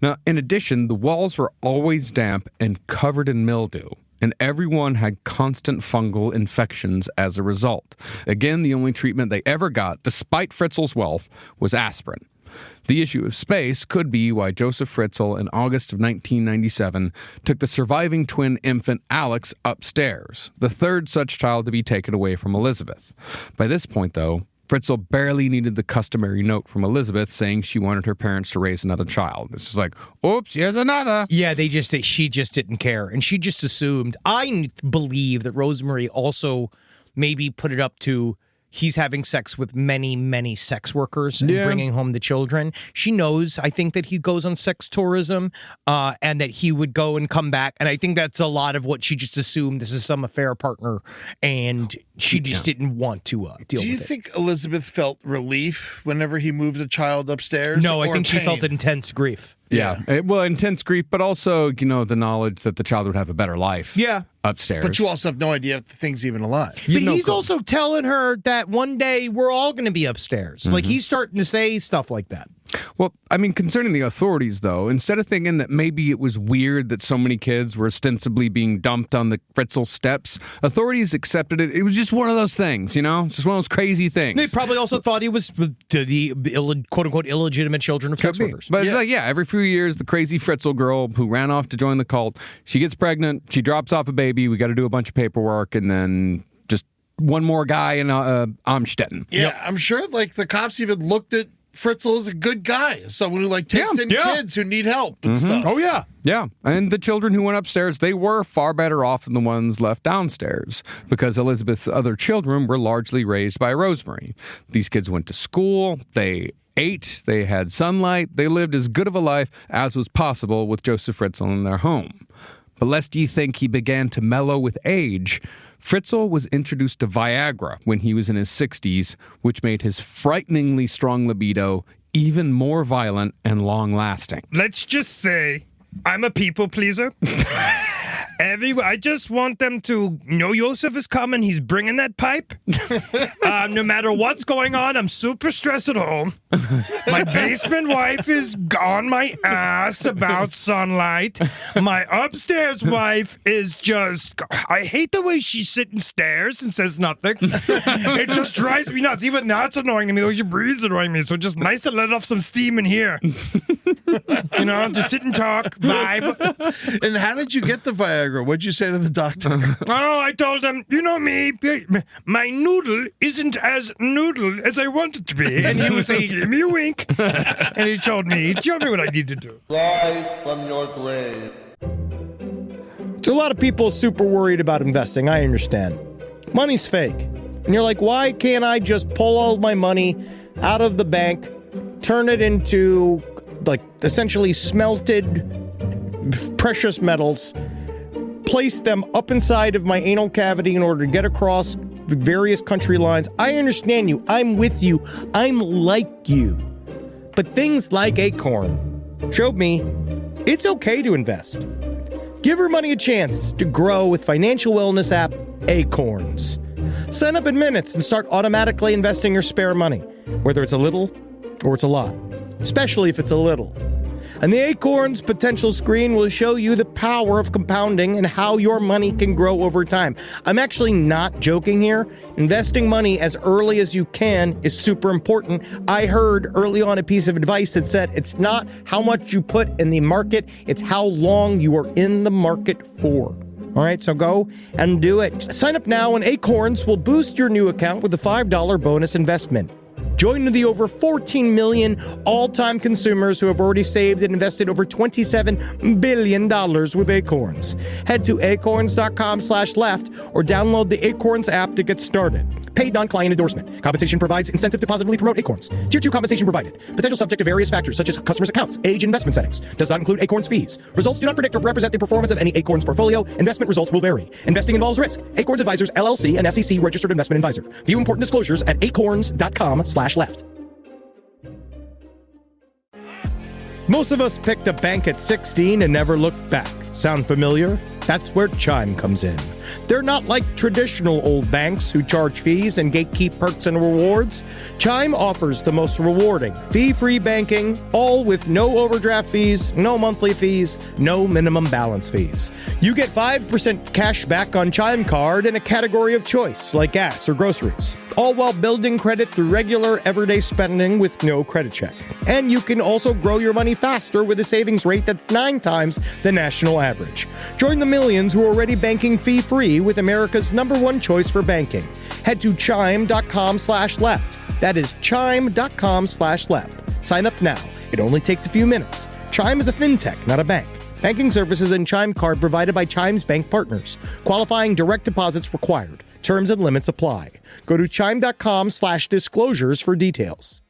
Now, in addition, the walls were always damp and covered in mildew, and everyone had constant fungal infections as a result. Again, the only treatment they ever got, despite Fritzl's wealth, was aspirin. The issue of space could be why Josef Fritzl, in August of 1997, took the surviving twin infant Alex upstairs, the 3rd such child to be taken away from Elisabeth. By this point, though, Fritzl barely needed the customary note from Elisabeth saying she wanted her parents to raise another child. It's just like, oops, here's another. Yeah, she just didn't care. And she just assumed. I believe that Rosemary also maybe put it up to he's having sex with many, many sex workers and bringing home the children. She knows, I think, that he goes on sex tourism and that he would go and come back. And I think that's a lot of what she just assumed. This is some affair partner, and she just didn't want to deal with it. Do you think Elisabeth felt relief whenever he moved a child upstairs? No, I or think she pain? felt intense grief. Yeah. Intense grief, but also, the knowledge that the child would have a better life. Yeah. Upstairs. But you also have no idea if the thing's even alive. But he's also telling her that one day we're all going to be upstairs. Like, he's starting to say stuff like that. Well, I mean, concerning the authorities, though, instead of thinking that maybe it was weird that so many kids were ostensibly being dumped on the Fritzl steps, authorities accepted it. It was just one of those things, It's just one of those crazy things. They probably also thought he was the quote-unquote illegitimate children of sex workers. But it's like, every few years, the crazy Fritzl girl who ran off to join the cult, she gets pregnant, she drops off a baby, we got to do a bunch of paperwork, and then just one more guy in Amstetten. Yeah, I'm sure, the cops even looked at Fritzl as a good guy, someone who takes in kids who need help and stuff. Oh, yeah. Yeah, and the children who went upstairs, they were far better off than the ones left downstairs because Elisabeth's other children were largely raised by Rosemary. These kids went to school, they ate, they had sunlight, they lived as good of a life as was possible with Josef Fritzl in their home. But lest you think he began to mellow with age, Fritzl was introduced to Viagra when he was in his 60s, which made his frighteningly strong libido even more violent and long-lasting. Let's just say I'm a people pleaser. I just want them to know Josef is coming. He's bringing that pipe. No matter what's going on, I'm super stressed at home. My basement wife is on my ass about sunlight. My upstairs wife is just... I hate the way she sits and stares and says nothing. It just drives me nuts. Even that's annoying to me. The way she breathes annoying me. So just nice to let off some steam in here. Just sit and talk, vibe. And how did you get the Viagra? What'd you say to the doctor? I told him, you know me, my noodle isn't as noodle as I want it to be. And he was saying, give me a wink. And he showed me what I need to do. Rise from your grave. So a lot of people are super worried about investing. I understand. Money's fake. And you're like, why can't I just pull all my money out of the bank, turn it into, essentially smelted precious metals, place them up inside of my anal cavity in order to get across the various country lines? I understand you. I'm with you. I'm like you. But things like Acorn showed me it's okay to invest. Give your money a chance to grow with financial wellness app Acorns. Sign up in minutes and start automatically investing your spare money, whether it's a little or it's a lot, especially if it's a little. And the Acorns potential screen will show you the power of compounding and how your money can grow over time. I'm actually not joking here. Investing money as early as you can is super important. I heard early on a piece of advice that said it's not how much you put in the market, it's how long you are in the market for. All right, so go and do it. Sign up now and Acorns will boost your new account with a $5 bonus investment. Join the over 14 million all-time consumers who have already saved and invested over $27 billion with Acorns. Head to acorns.com/left or download the Acorns app to get started. Paid non-client endorsement. Compensation provides incentive to positively promote Acorns. Tier 2 compensation provided. Potential subject to various factors such as customers' accounts, age, and investment settings. Does not include Acorns fees. Results do not predict or represent the performance of any Acorns portfolio. Investment results will vary. Investing involves risk. Acorns Advisors, LLC, an SEC registered investment advisor. View important disclosures at acorns.com/left. Most of us picked a bank at 16 and never looked back. Sound familiar? That's where Chime comes in. They're not like traditional old banks who charge fees and gatekeep perks and rewards. Chime offers the most rewarding, fee-free banking, all with no overdraft fees, no monthly fees, no minimum balance fees. You get 5% cash back on Chime Card in a category of choice, like gas or groceries, all while building credit through regular, everyday spending with no credit check. And you can also grow your money faster with a savings rate that's 9 times the national average. Join the millions who are already banking fee-free with America's #1 choice for banking. Head to chime.com/left. That is chime.com/left. Sign up now. It only takes a few minutes. Chime is a fintech, not a bank. Banking services and Chime Card provided by Chime's bank partners. Qualifying direct deposits required. Terms and limits apply. Go to chime.com/disclosures for details.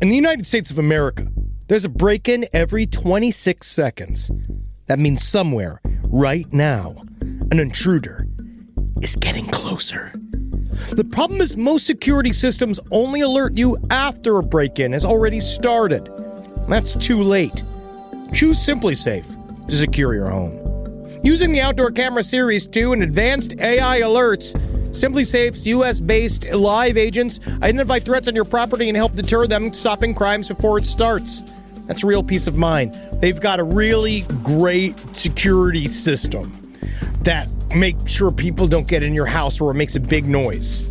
In the United States of America, there's a break-in every 26 seconds. That means somewhere, right now, an intruder is getting closer. The problem is most security systems only alert you after a break-in has already started. That's too late. Choose SimpliSafe to secure your home. Using the Outdoor Camera Series 2 and advanced AI alerts, SimpliSafe's US-based live agents identify threats on your property and help deter them, stopping crimes before it starts. That's real peace of mind. They've got a really great security system that makes sure people don't get in your house or it makes a big noise.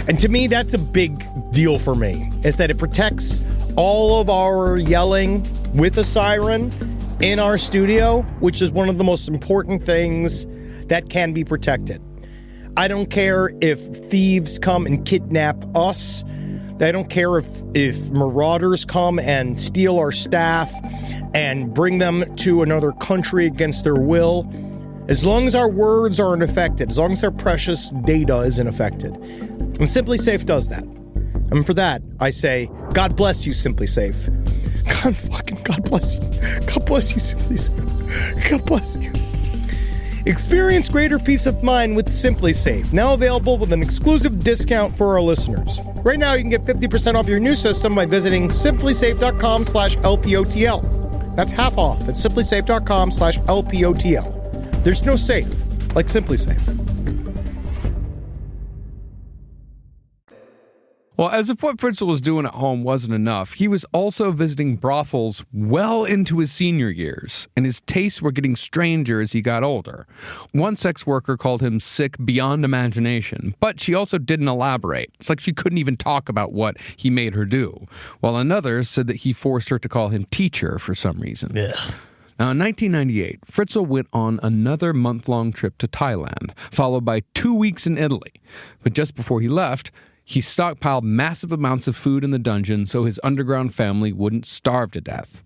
And to me, that's a big deal for me, is that it protects all of our yelling with a siren in our studio, which is one of the most important things that can be protected. I don't care if thieves come and kidnap us. I don't care if marauders come and steal our staff and bring them to another country against their will. As long as our words aren't affected, as long as our precious data isn't affected. And SimpliSafe does that. And for that, I say, God bless you, SimpliSafe. God bless you. God bless you, SimpliSafe. God bless you. Experience greater peace of mind with SimpliSafe, now available with an exclusive discount for our listeners. Right now, you can get 50% off your new system by visiting simplisafe.com/LPOTL. That's half off at simplisafe.com/LPOTL. There's no safe like SimpliSafe. Well, as if what Fritzl was doing at home wasn't enough, he was also visiting brothels well into his senior years, and his tastes were getting stranger as he got older. One sex worker called him sick beyond imagination, but she also didn't elaborate. It's like she couldn't even talk about what he made her do, while another said that he forced her to call him teacher for some reason. Ugh. Now, in 1998, Fritzl went on another month-long trip to Thailand, followed by 2 weeks in Italy. But just before he left, he stockpiled massive amounts of food in the dungeon so his underground family wouldn't starve to death.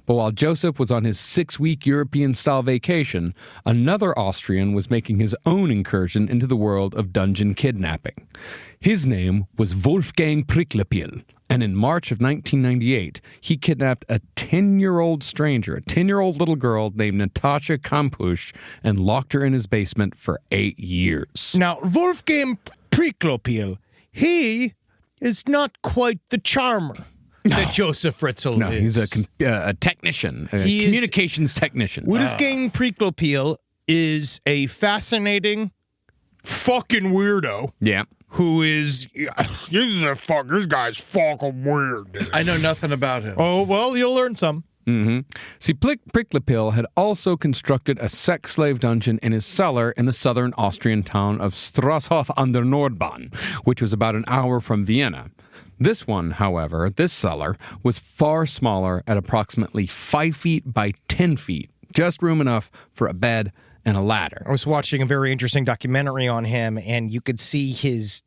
But while Josef was on his 6-week European-style vacation, another Austrian was making his own incursion into the world of dungeon kidnapping. His name was Wolfgang Pricklepil, and in March of 1998, he kidnapped a 10-year-old stranger, a 10-year-old little girl named Natasha Kampusch, and locked her in his basement for 8 years. Now, Wolfgang Pricklepil, he is not quite the charmer that Josef Fritzl is. No, he's a technician, a communications technician. Wolfgang Pricklepil is a fascinating fucking weirdo. Yeah. Who is... This guy's fucking weird. I know nothing about him. Oh, well, you'll learn some. Mm-hmm. See, Pricklepil had also constructed a sex slave dungeon in his cellar in the southern Austrian town of Strasshof an der Nordbahn, which was about an hour from Vienna. This one, however, this cellar, was far smaller at approximately 5 feet by 10 feet, just room enough for a bed and a ladder. I was watching a very interesting documentary on him, and you could see his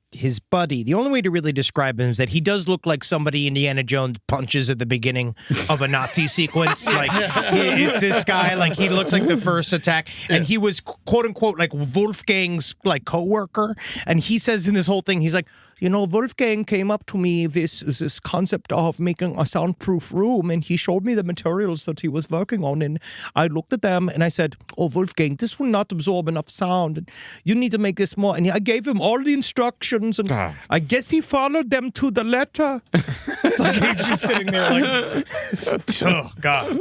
buddy. The only way to really describe him is that he does look like somebody Indiana Jones punches at the beginning of a Nazi sequence. Like, it's this guy, like, he looks like the first attack. And he was, quote unquote, like Wolfgang's, like, co-worker. And he says in this whole thing, he's like, you know, Wolfgang came up to me with this concept of making a soundproof room, and he showed me the materials that he was working on, and I looked at them, and I said, oh, Wolfgang, this will not absorb enough sound, and you need to make this more. And I gave him all the instructions, and I guess he followed them to the letter. Like, he's just sitting there like, oh, God.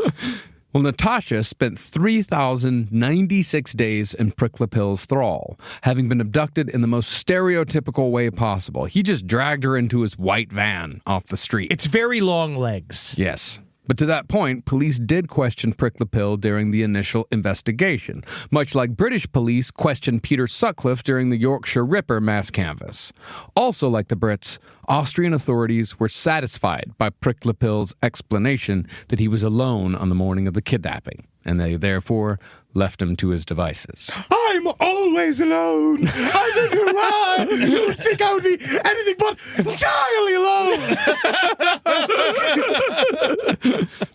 Well, Natasha spent 3,096 days in Pricklepill's thrall, having been abducted in the most stereotypical way possible. He just dragged her into his white van off the street. It's very long legs. Yes. But to that point, police did question Pricklepill during the initial investigation, much like British police questioned Peter Sutcliffe during the Yorkshire Ripper mass canvass. Also like the Brits, Austrian authorities were satisfied by Pricklepill's explanation that he was alone on the morning of the kidnapping, and they therefore left him to his devices. I'm always alone. I don't know why. You would think I would be anything but entirely alone.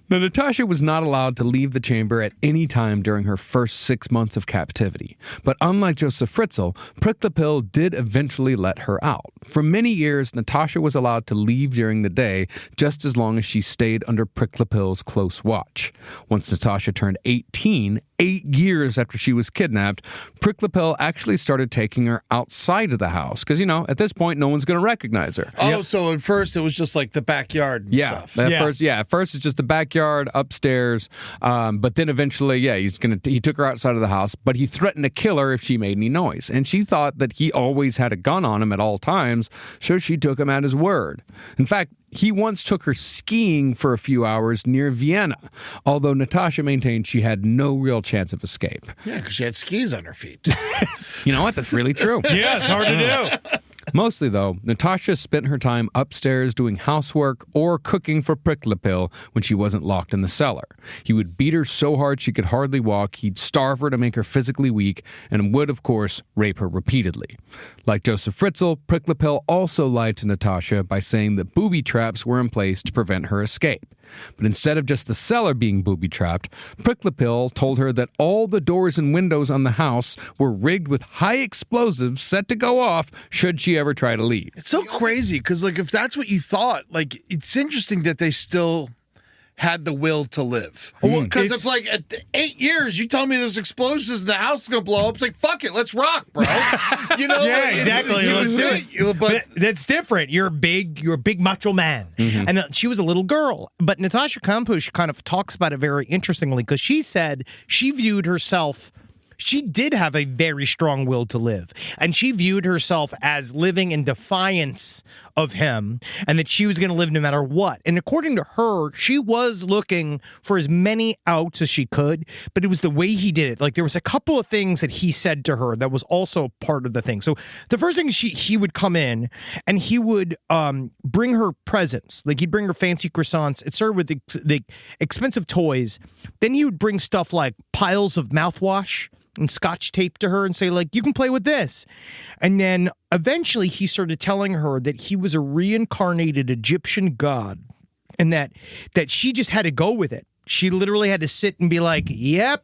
Now, Natasha was not allowed to leave the chamber at any time during her first 6 months of captivity. But unlike Josef Fritzl, Pricklepill did eventually let her out. For many years, Natasha was allowed to leave during the day just as long as she stayed under Pricklepill's close watch. Once Natasha turned 18, 8 years after she was kidnapped, Pricklepill actually started taking her outside of the house. Because, you know, at this point, no one's going to recognize her. Oh, so at first it was just like the backyard and stuff. At first it's just the backyard, upstairs. But then eventually, he took her outside of the house, but he threatened to kill her if she made any noise. And she thought that he always had a gun on him at all times, so she took him at his word. In fact, he once took her skiing for a few hours near Vienna, although Natasha maintained she had no real chance of escape. Yeah, because she had skis on her feet. You know what? That's really true. Yeah, it's hard to do. Mostly, though, Natasha spent her time upstairs doing housework or cooking for Pricklepill when she wasn't locked in the cellar. He would beat her so hard she could hardly walk, he'd starve her to make her physically weak, and would, of course, rape her repeatedly. Like Josef Fritzl, Pricklepill also lied to Natasha by saying that booby traps were in place to prevent her escape. But instead of just the cellar being booby-trapped, Pricklepill told her that all the doors and windows on the house were rigged with high explosives set to go off should she ever try to leave. It's so crazy because, like, if that's what you thought, like, it's interesting that they still had the will to live. Because it's like, at 8 years, you tell me there's explosions and the house is going to blow up. It's like, fuck it, let's rock, bro. You know? Yeah, exactly. Let's do it. But that's different. You're a big macho man. Mm-hmm. And she was a little girl. But Natasha Kampusch kind of talks about it very interestingly because she said she viewed herself. She did have a very strong will to live, and she viewed herself as living in defiance of him, and that she was going to live no matter what. And according to her, she was looking for as many outs as she could, but it was the way he did it. Like, there was a couple of things that he said to her that was also part of the thing. So the first thing is he would come in, and he would bring her presents. Like, he'd bring her fancy croissants. It started with the expensive toys. Then he would bring stuff like piles of mouthwash and scotch tape to her and say, like, you can play with this. And then eventually he started telling her that he was a reincarnated Egyptian god and that she just had to go with it. She literally had to sit and be like, yep,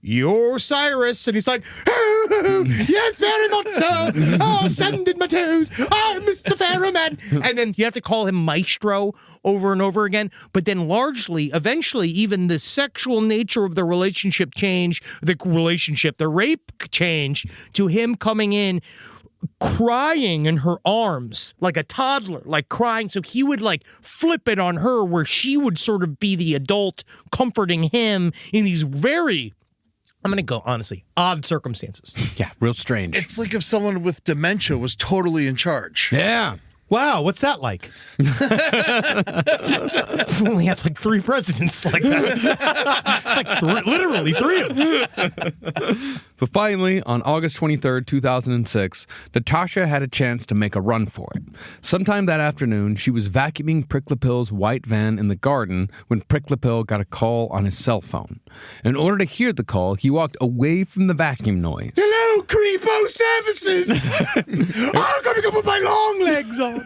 you're Cyrus. And he's like, oh, yes, very much so. Oh, sand in my toes. I'm Mr. Pharaohman. And then you have to call him Maestro over and over again. But then largely, eventually, even the sexual nature of the relationship changed, the rape changed to him coming in crying in her arms like a toddler, like crying. So he would like flip it on her where she would sort of be the adult comforting him in these very, I'm going to go honestly, odd circumstances. Yeah, real strange. It's like if someone with dementia was totally in charge. Yeah. Wow, what's that like? I've only had like 3 presidents like that. It's like literally 3 of them. But finally, on August 23rd, 2006, Natasha had a chance to make a run for it. Sometime that afternoon, she was vacuuming Pricklapill's white van in the garden when Pricklapill got a call on his cell phone. In order to hear the call, he walked away from the vacuum noise. Hello, Creepo Services. I'm going to put my long legs on.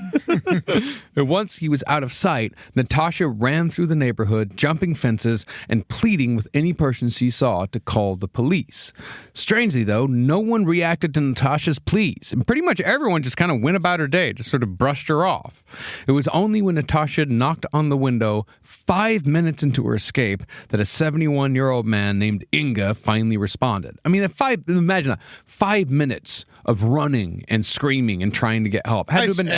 And once he was out of sight, Natasha ran through the neighborhood, jumping fences and pleading with any person she saw to call the police. Strangely, though, no one reacted to Natasha's pleas, and pretty much everyone just kind of went about her day, just sort of brushed her off. It was only when Natasha knocked on the window 5 minutes into her escape that a 71-year-old man named Inga finally responded. I mean, imagine that, 5 minutes of running and screaming and trying to get help. Had to have been,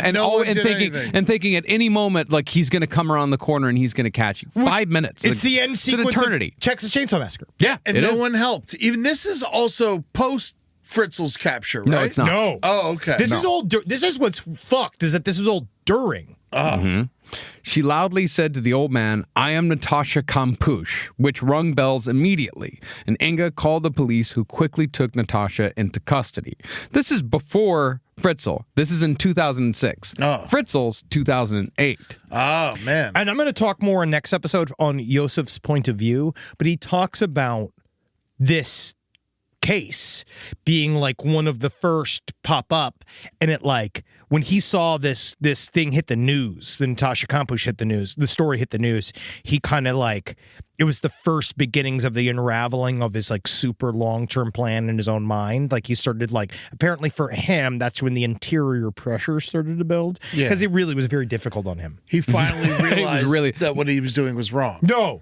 and thinking at any moment, like, he's going to come around the corner and he's going to catch you. 5 minutes. It's the end sequence. It's an eternity. Of Texas Chainsaw Massacre. Yeah, And no one helped. Even this is also post Fritzl's capture, right? No, it's not. No. Oh, okay. This is all. This is what's fucked. Is that this is all during. She loudly said to the old man, "I am Natasha Kampusch," which rung bells immediately, and Inga called the police, who quickly took Natasha into custody. This is before Fritzl. This is in 2006. Fritzl's 2008. Oh, man. And I'm going to talk more in next episode on Josef's point of view, but he talks about this case being like one of the first pop up, and it like when he saw this thing hit the news, the Natasha Kampusch hit the news, the story hit the news, he kind of like, it was the first beginnings of the unraveling of his like super long-term plan in his own mind. Like he started like, apparently for him, that's when the interior pressure started to build, because it really was very difficult on him. He finally realized that what he was doing was wrong. No.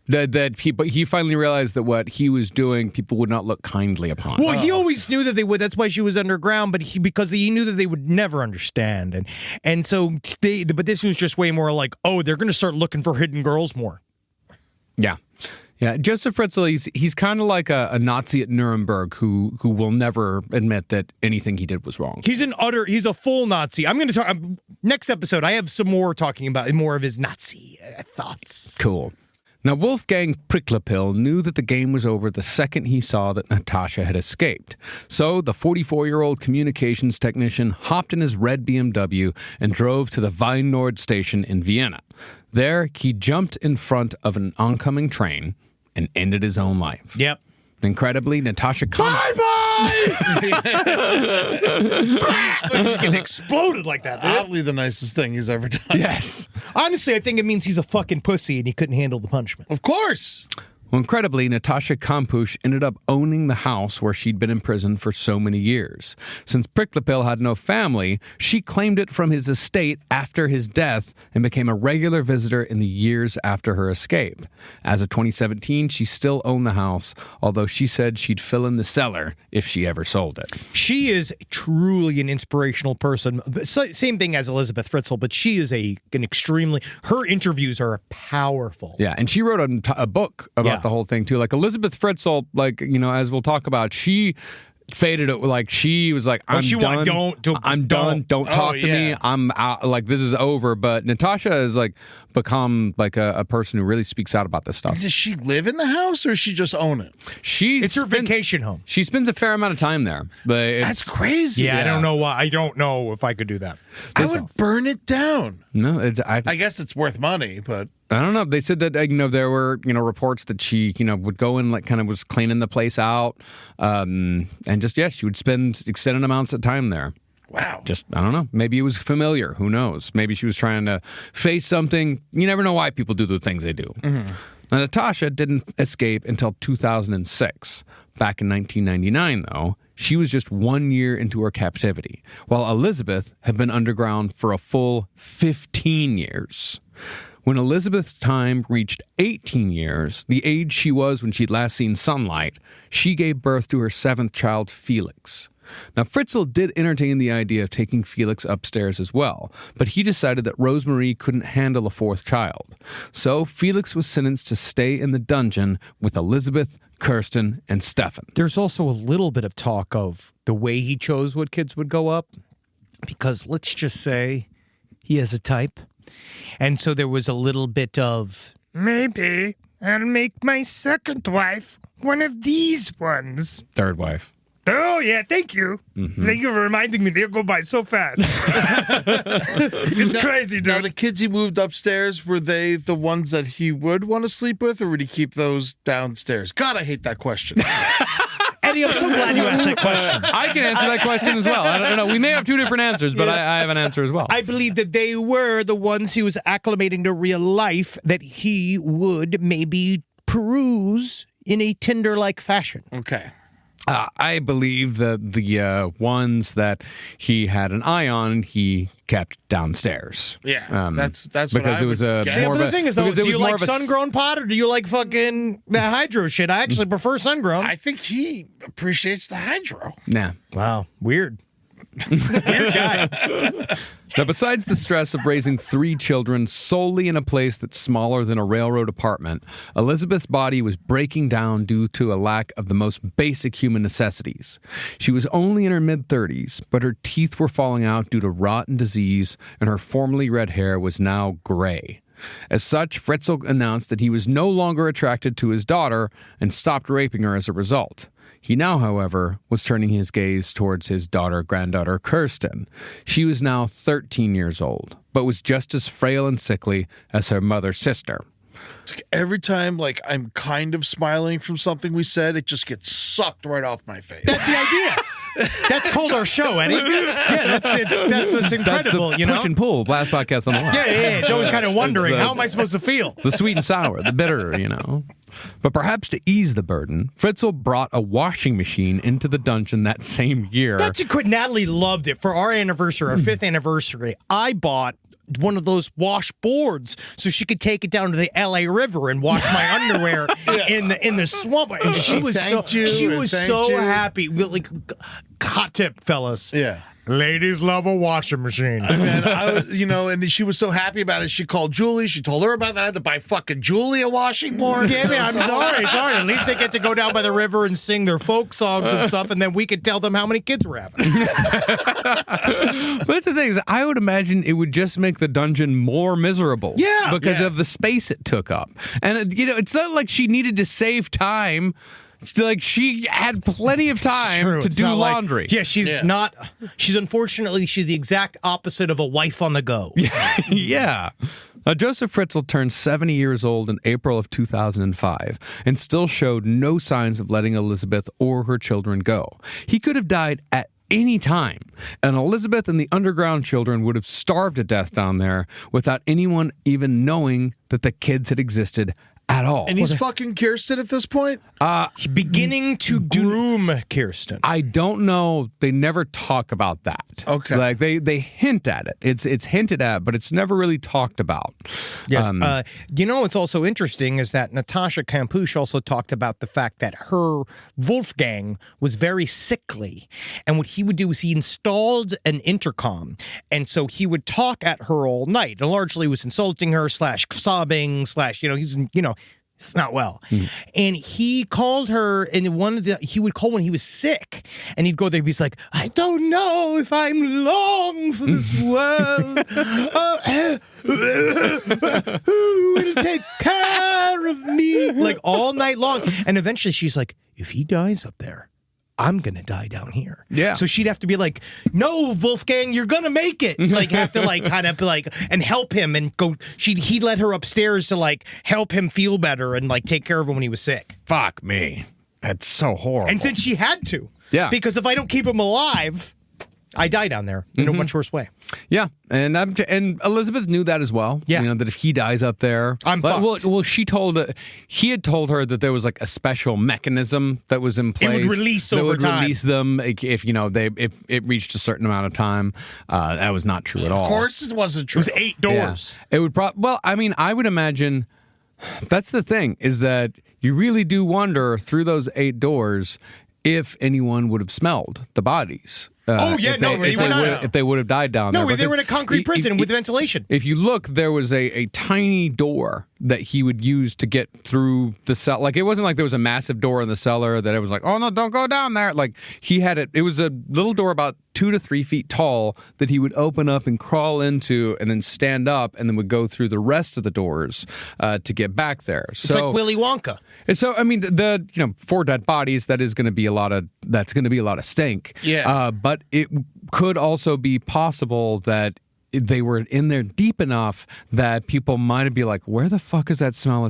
But he finally realized that what he was doing, people would not look kindly upon. Well, he always knew that they would. That's why she was underground. But because he knew that they would never understand, and so but this was just way more like, oh, they're going to start looking for hidden girls more. Yeah. Josef Fritzl, he's kind of like a Nazi at Nuremberg who will never admit that anything he did was wrong. He's a full Nazi. I'm going to talk next episode. I have some more talking about more of his Nazi thoughts. Cool. Now, Wolfgang Pricklapill knew that the game was over the second he saw that Natasha had escaped. So the 44-year-old communications technician hopped in his red BMW and drove to the Wien Nord station in Vienna. There, he jumped in front of an oncoming train and ended his own life. Yep. Incredibly, Natasha... Just getting exploded like that. Oddly the nicest thing he's ever done. Yes. Honestly, I think it means he's a fucking pussy and he couldn't handle the punishment. Of course. Well, incredibly, Natasha Kampusch ended up owning the house where she'd been imprisoned for so many years. Since Pricklapill had no family, she claimed it from his estate after his death and became a regular visitor in the years after her escape. As of 2017, she still owned the house, although she said she'd fill in the cellar if she ever sold it. She is truly an inspirational person. Same thing as Elisabeth Fritzl, but she is an extremely... Her interviews are powerful. Yeah, and she wrote a book about the whole thing too. Like Elisabeth Fritzl, like, you know, as we'll talk about, she faded it. Like she was like, I'm done. Don't talk to me. I'm out. Like this is over. But Natasha has like become like a person who really speaks out about this stuff. Does she live in the house or does she just own it? It's her vacation home. She spends a fair amount of time there. But that's crazy. Yeah, I don't know why. I don't know if I could do that. I would burn it down. No, I guess it's worth money, but I don't know. They said that, you know, there were, you know, reports that she, you know, would go and like kind of was cleaning the place out. And just, she would spend extended amounts of time there. Wow. Just, I don't know. Maybe it was familiar. Who knows? Maybe she was trying to face something. You never know why people do the things they do. Mm-hmm. Now, Natasha didn't escape until 2006. Back in 1999, though, she was just 1 year into her captivity, while Elisabeth had been underground for a full 15 years. When Elisabeth's time reached 18 years, the age she was when she'd last seen sunlight, she gave birth to her 7th child, Felix. Now, Fritzl did entertain the idea of taking Felix upstairs as well, but he decided that Rosemarie couldn't handle a 4th child. So Felix was sentenced to stay in the dungeon with Elisabeth, Kirsten, and Stefan. There's also a little bit of talk of the way he chose what kids would go up, because let's just say he has a type. And so there was a little bit of, Maybe I'll make my second wife one of these ones. Third wife. Oh, yeah, thank you. Thank you for reminding me. They'll go by so fast. It's crazy, dude. Now, the kids he moved upstairs, were they the ones that he would want to sleep with, or would he keep those downstairs? God, I hate that question. Eddie, I'm so glad you asked that question. I can answer that question as well. I don't know. We may have two different answers, but I have an answer as well. I believe that they were the ones he was acclimating to real life that he would maybe peruse in a Tinder-like fashion. Okay. I believe that the ones that he had an eye on, he kept downstairs. Yeah, that's because what I it was a would guess. See, more but of the a thing is, though, because it do you was more like of a sun-grown pot or do you like fucking the hydro shit? I actually prefer sun-grown. I think he appreciates the hydro. Nah. Wow, weird. Weird guy. Now, besides the stress of raising 3 children solely in a place that's smaller than a railroad apartment, Elisabeth's body was breaking down due to a lack of the most basic human necessities. She was only in her mid-30s, but her teeth were falling out due to rot and disease, and her formerly red hair was now gray. As such, Fritzl announced that he was no longer attracted to his daughter and stopped raping her as a result. He now, however, was turning his gaze towards his granddaughter Kirsten. She was now 13 years old, but was just as frail and sickly as her mother's sister. It's like every time, like, I'm kind of smiling from something we said, it just gets sucked right off my face. That's the idea. That's called our show, Eddie. Yeah, that's what's incredible, That's you the know? push and pull last podcast on the line. Yeah. It's always kind of wondering, It's the- how am I supposed to feel? The sweet and sour, the bitter, you know. But perhaps to ease the burden, Fritzl brought a washing machine into the dungeon that same year. That's good. Natalie loved it. For our anniversary, our 5th anniversary, I bought one of those wash boards so she could take it down to the LA River and wash my underwear in the swamp. And she was so happy. Like, hot tip, fellas. Yeah. Ladies love a washing machine. And I was, and she was so happy about it. She called Julie. She told her about that. I had to buy fucking Julie a washing board. Damn it, I'm sorry. At least they get to go down by the river and sing their folk songs and stuff, and then we could tell them how many kids we're having. But that's the thing is, I would imagine it would just make the dungeon more miserable. Yeah. Because of the space it took up. And, it's not like she needed to save time. Like, she had plenty of time to It's do not like- laundry. she's unfortunately, she's the exact opposite of a wife on the go. Yeah. Josef Fritzl turned 70 years old in April of 2005 and still showed no signs of letting Elisabeth or her children go. He could have died at any time, and Elisabeth and the underground children would have starved to death down there without anyone even knowing that the kids had existed at all. And he's fucking Kirsten at this point? Beginning to groom Kirsten. I don't know. They never talk about that. Okay. Like, they hint at it. It's hinted at, but it's never really talked about. Yes. What's also interesting is that Natasha Kampusch also talked about the fact that her Wolfgang was very sickly. And what he would do is he installed an intercom. And so he would talk at her all night. And largely was insulting her / sobbing / he's, it's not well. And he called her, and he would call when he was sick. And he'd go there, he's like, I don't know if I'm long for this world. Who will take care of me? Like, all night long. And eventually she's like, if he dies up there, I'm going to die down here. Yeah. So she'd have to be like, no, Wolfgang, you're going to make it. Like, have to kind of and help him and go. He'd let her upstairs to help him feel better and take care of him when he was sick. Fuck me. That's so horrible. And then she had to. Yeah. Because if I don't keep him alive, I die down there in a much worse way. Yeah, and Elisabeth knew that as well. Yeah. That if he dies up there, I'm fucked. Well, he had told her that there was a special mechanism that was in place. It would release over time. Release them if it reached a certain amount of time. That was not true at all. Of course it wasn't true. It was 8 doors. Yeah. It would I would imagine. That's the thing, is that you really do wonder through those 8 doors if anyone would have smelled the bodies. if they would have died down there. No, they because were in a concrete prison with ventilation. If you look, there was a tiny door that he would use to get through the cell. Like, it wasn't like there was a massive door in the cellar that it was like, oh no, don't go down there. Like, he had it was a little door about 2 to 3 feet tall that he would open up and crawl into and then stand up and then would go through the rest of the doors to get back there. It's like Willy Wonka. And so, I mean, 4 dead bodies, that's going to be a lot of stink. Yeah. But it could also be possible that they were in there deep enough that people might be like, where the fuck is that smell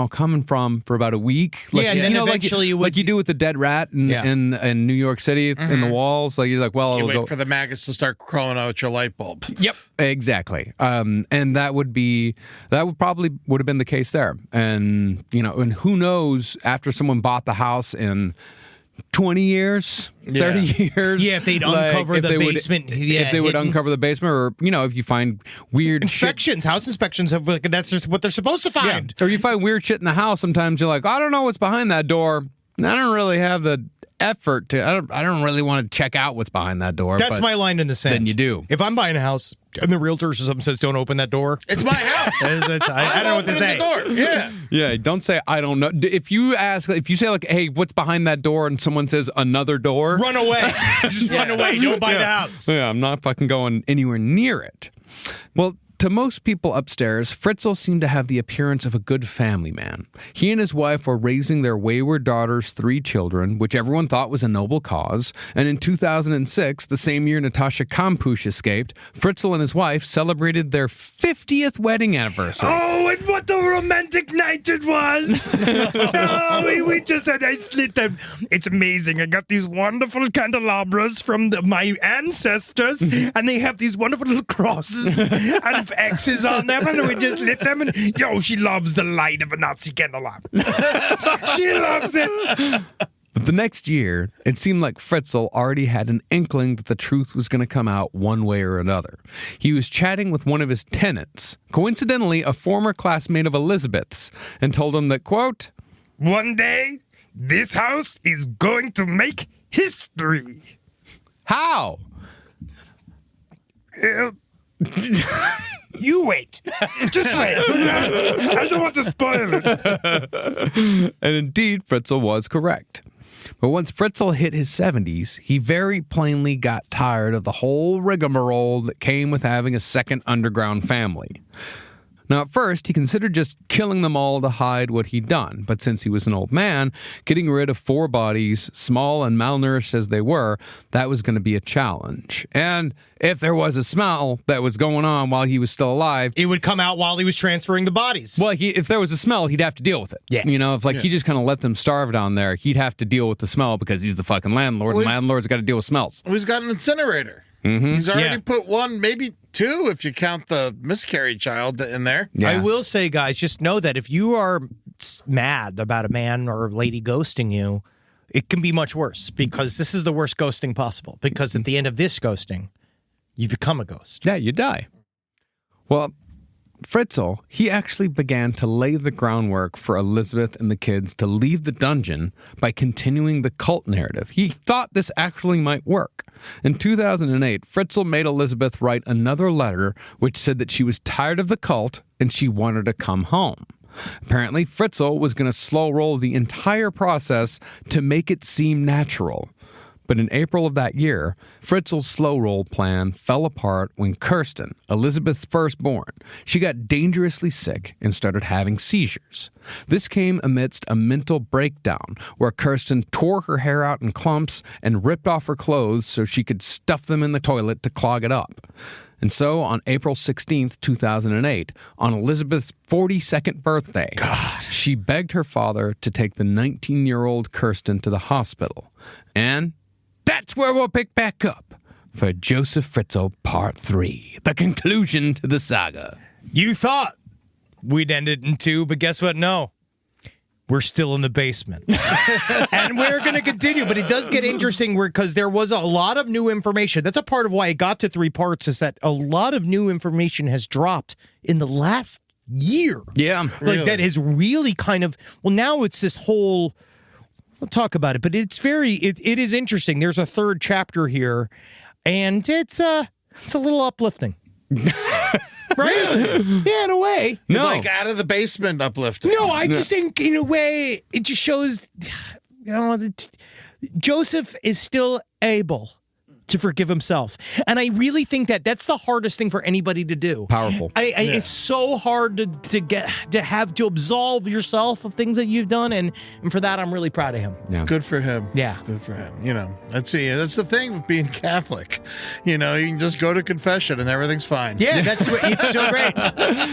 coming from for about a week? Like, and then eventually like you do with the dead rat in New York City in the walls. Like, you're like, well, you wait for the maggots to start crawling out your light bulb. Yep, exactly. And that would probably have been the case there. And and who knows, after someone bought the house in 20 years, 30 years. Yeah, if they'd uncover the basement. If they would uncover the basement, or, if you find weird inspections, house inspections, that's just what they're supposed to find. Yeah. Or you find weird shit in the house, sometimes you're like, I don't know what's behind that door. I don't really have the effort to, I don't really want to check out what's behind that door. That's my line in the sand. Then you do. If I'm buying a house and the realtor or something says, don't open that door. It's my house. I don't know what to say. The door. Yeah. Yeah, don't say, I don't know. If you say like, hey, what's behind that door? And someone says another door. Run away. Just run away. Don't buy the house. Yeah, I'm not fucking going anywhere near it. Well, to most people upstairs, Fritzl seemed to have the appearance of a good family man. He and his wife were raising their wayward daughter's 3 children, which everyone thought was a noble cause. And in 2006, the same year Natasha Kampusch escaped, Fritzl and his wife celebrated their 50th wedding anniversary. Oh, and what a romantic night it was! Oh, we just had I slit them. It's amazing. I got these wonderful candelabras from my ancestors, and they have these wonderful little crosses and X's on them, and we just lit them. And she loves the light of a Nazi candelabra. She loves it. But the next year, it seemed like Fritzl already had an inkling that the truth was going to come out one way or another. He was chatting with one of his tenants, coincidentally a former classmate of Elisabeth's, and told him that, quote, one day, this house is going to make history. How? You wait. Just wait. I don't want to spoil it. And indeed, Fritzl was correct. But once Fritzl hit his 70s, he very plainly got tired of the whole rigmarole that came with having a second underground family. Now, at first, he considered just killing them all to hide what he'd done. But since he was an old man, getting rid of 4 bodies, small and malnourished as they were, that was going to be a challenge. And if there was a smell that was going on while he was still alive, it would come out while he was transferring the bodies. Well, if there was a smell, he'd have to deal with it. Yeah. If he just kind of let them starve down there, he'd have to deal with the smell because he's the fucking landlord, and landlord's got to deal with smells. He's got an incinerator. Mm-hmm. He's already put 1, maybe 2, if you count the miscarried child in there. Yeah. I will say, guys, just know that if you are mad about a man or a lady ghosting you, it can be much worse, because this is the worst ghosting possible. Because at the end of this ghosting, you become a ghost. Yeah, you die. Well, Fritzl, he actually began to lay the groundwork for Elisabeth and the kids to leave the dungeon by continuing the cult narrative. He thought this actually might work. In 2008, Fritzl made Elisabeth write another letter which said that she was tired of the cult and she wanted to come home. Apparently, Fritzl was going to slow roll the entire process to make it seem natural. But in April of that year, Fritzl's slow roll plan fell apart when Kirsten, Elisabeth's firstborn, she got dangerously sick and started having seizures. This came amidst a mental breakdown where Kirsten tore her hair out in clumps and ripped off her clothes so she could stuff them in the toilet to clog it up. And so, on April 16th, 2008, on Elisabeth's 42nd birthday, she begged her father to take the 19-year-old Kirsten to the hospital. And that's where we'll pick back up for Josef Fritzl Part 3, the conclusion to the saga. You thought we'd end it in 2, but guess what? No. We're still in the basement. And we're going to continue, but it does get interesting because there was a lot of new information. That's a part of why it got to 3 parts, is that a lot of new information has dropped in the last year. Yeah. Like, that is really kind of, well, now it's this whole, we'll talk about it. But it is interesting. There's a third chapter here, and it's a little uplifting. Right? Yeah, in a way. No. Like out of the basement uplifting. No, I just think in a way it just shows, that Joseph is still able to forgive himself. And I really think that's the hardest thing for anybody to do. Powerful. It's so hard to absolve yourself of things that you've done, and for that I'm really proud of him. Yeah. Good for him. Yeah. Good for him. That's the thing with being Catholic. You can just go to confession and everything's fine. Yeah, it's so great.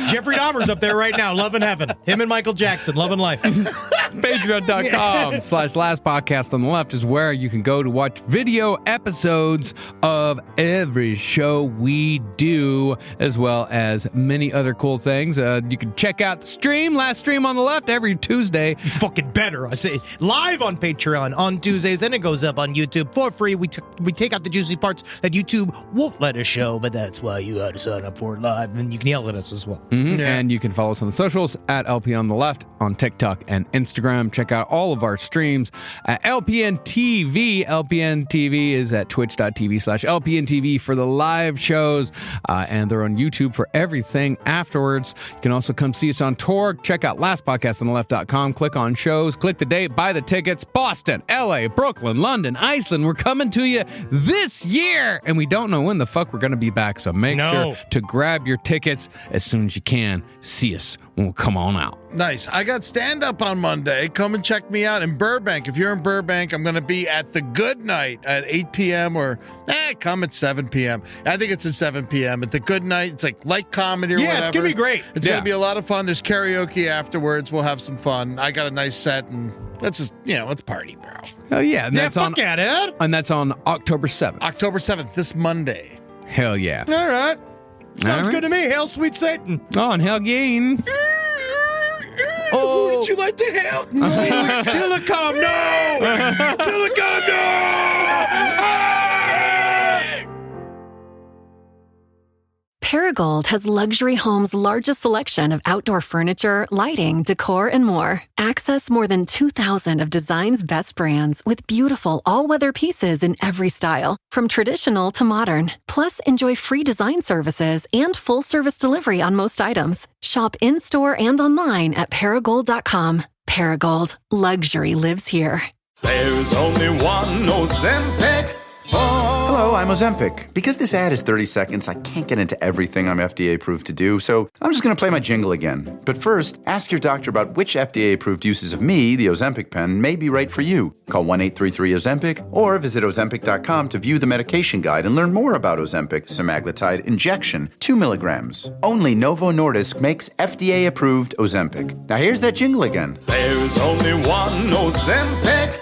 Jeffrey Dahmer's up there right now, love in heaven. Him and Michael Jackson, love in life. Patreon.com/Last Podcast on the Left is where you can go to watch video episodes of every show we do, as well as many other cool things. You can check out the stream, Last Stream on the Left, every Tuesday. Fucking better. I say live on Patreon on Tuesdays, then it goes up on YouTube for free. We take out the juicy parts that YouTube won't let us show, but that's why you got to sign up for it live, and you can yell at us as well. Mm-hmm. Yeah. And you can follow us on the socials at LP on the Left on TikTok and Instagram. Check out all of our streams at LPN TV. LPN TV is at twitch.tv/LPNTV for the live shows, and they're on YouTube for everything afterwards. You can also come see us on tour. Check out lastpodcastontheLeft.com. Click on shows, click the date, buy the tickets. Boston, LA, Brooklyn, London, Iceland. We're coming to you this year, and we don't know when the fuck we're going to be back, so make sure to grab your tickets as soon as you can. See us when we come on out. Nice. I got stand-up on Monday. Come and check me out in Burbank. If you're in Burbank, I'm going to be at the Good Night at 8 p.m. or come at 7 p.m. I think it's at 7 p.m. At the Good Night. It's like light comedy or whatever. Yeah, it's going to be great. It's going to be a lot of fun. There's karaoke afterwards. We'll have some fun. I got a nice set, and let's just, let's party, bro. Hell yeah. And that's fuck yeah, dude. And that's on October 7th. October 7th, this Monday. Hell yeah. All right. Sounds good to me. Hail, sweet Satan. Oh, and hell, gain. Who would you like to hail? Telecom, no! Telecom, no! Paragold has Luxury Homes' largest selection of outdoor furniture, lighting, decor, and more. Access more than 2,000 of design's best brands with beautiful all-weather pieces in every style, from traditional to modern. Plus, enjoy free design services and full-service delivery on most items. Shop in-store and online at Paragold.com. Paragold. Luxury lives here. There's only one Ozempic. Hello, I'm Ozempic. Because this ad is 30 seconds, I can't get into everything I'm FDA approved to do, so I'm just going to play my jingle again. But first, ask your doctor about which FDA approved uses of me, the Ozempic pen, may be right for you. Call 1-833-OZEMPIC or visit Ozempic.com to view the medication guide and learn more about Ozempic semaglutide injection, 2 milligrams. Only Novo Nordisk makes FDA approved Ozempic. Now here's that jingle again. There's only one Ozempic.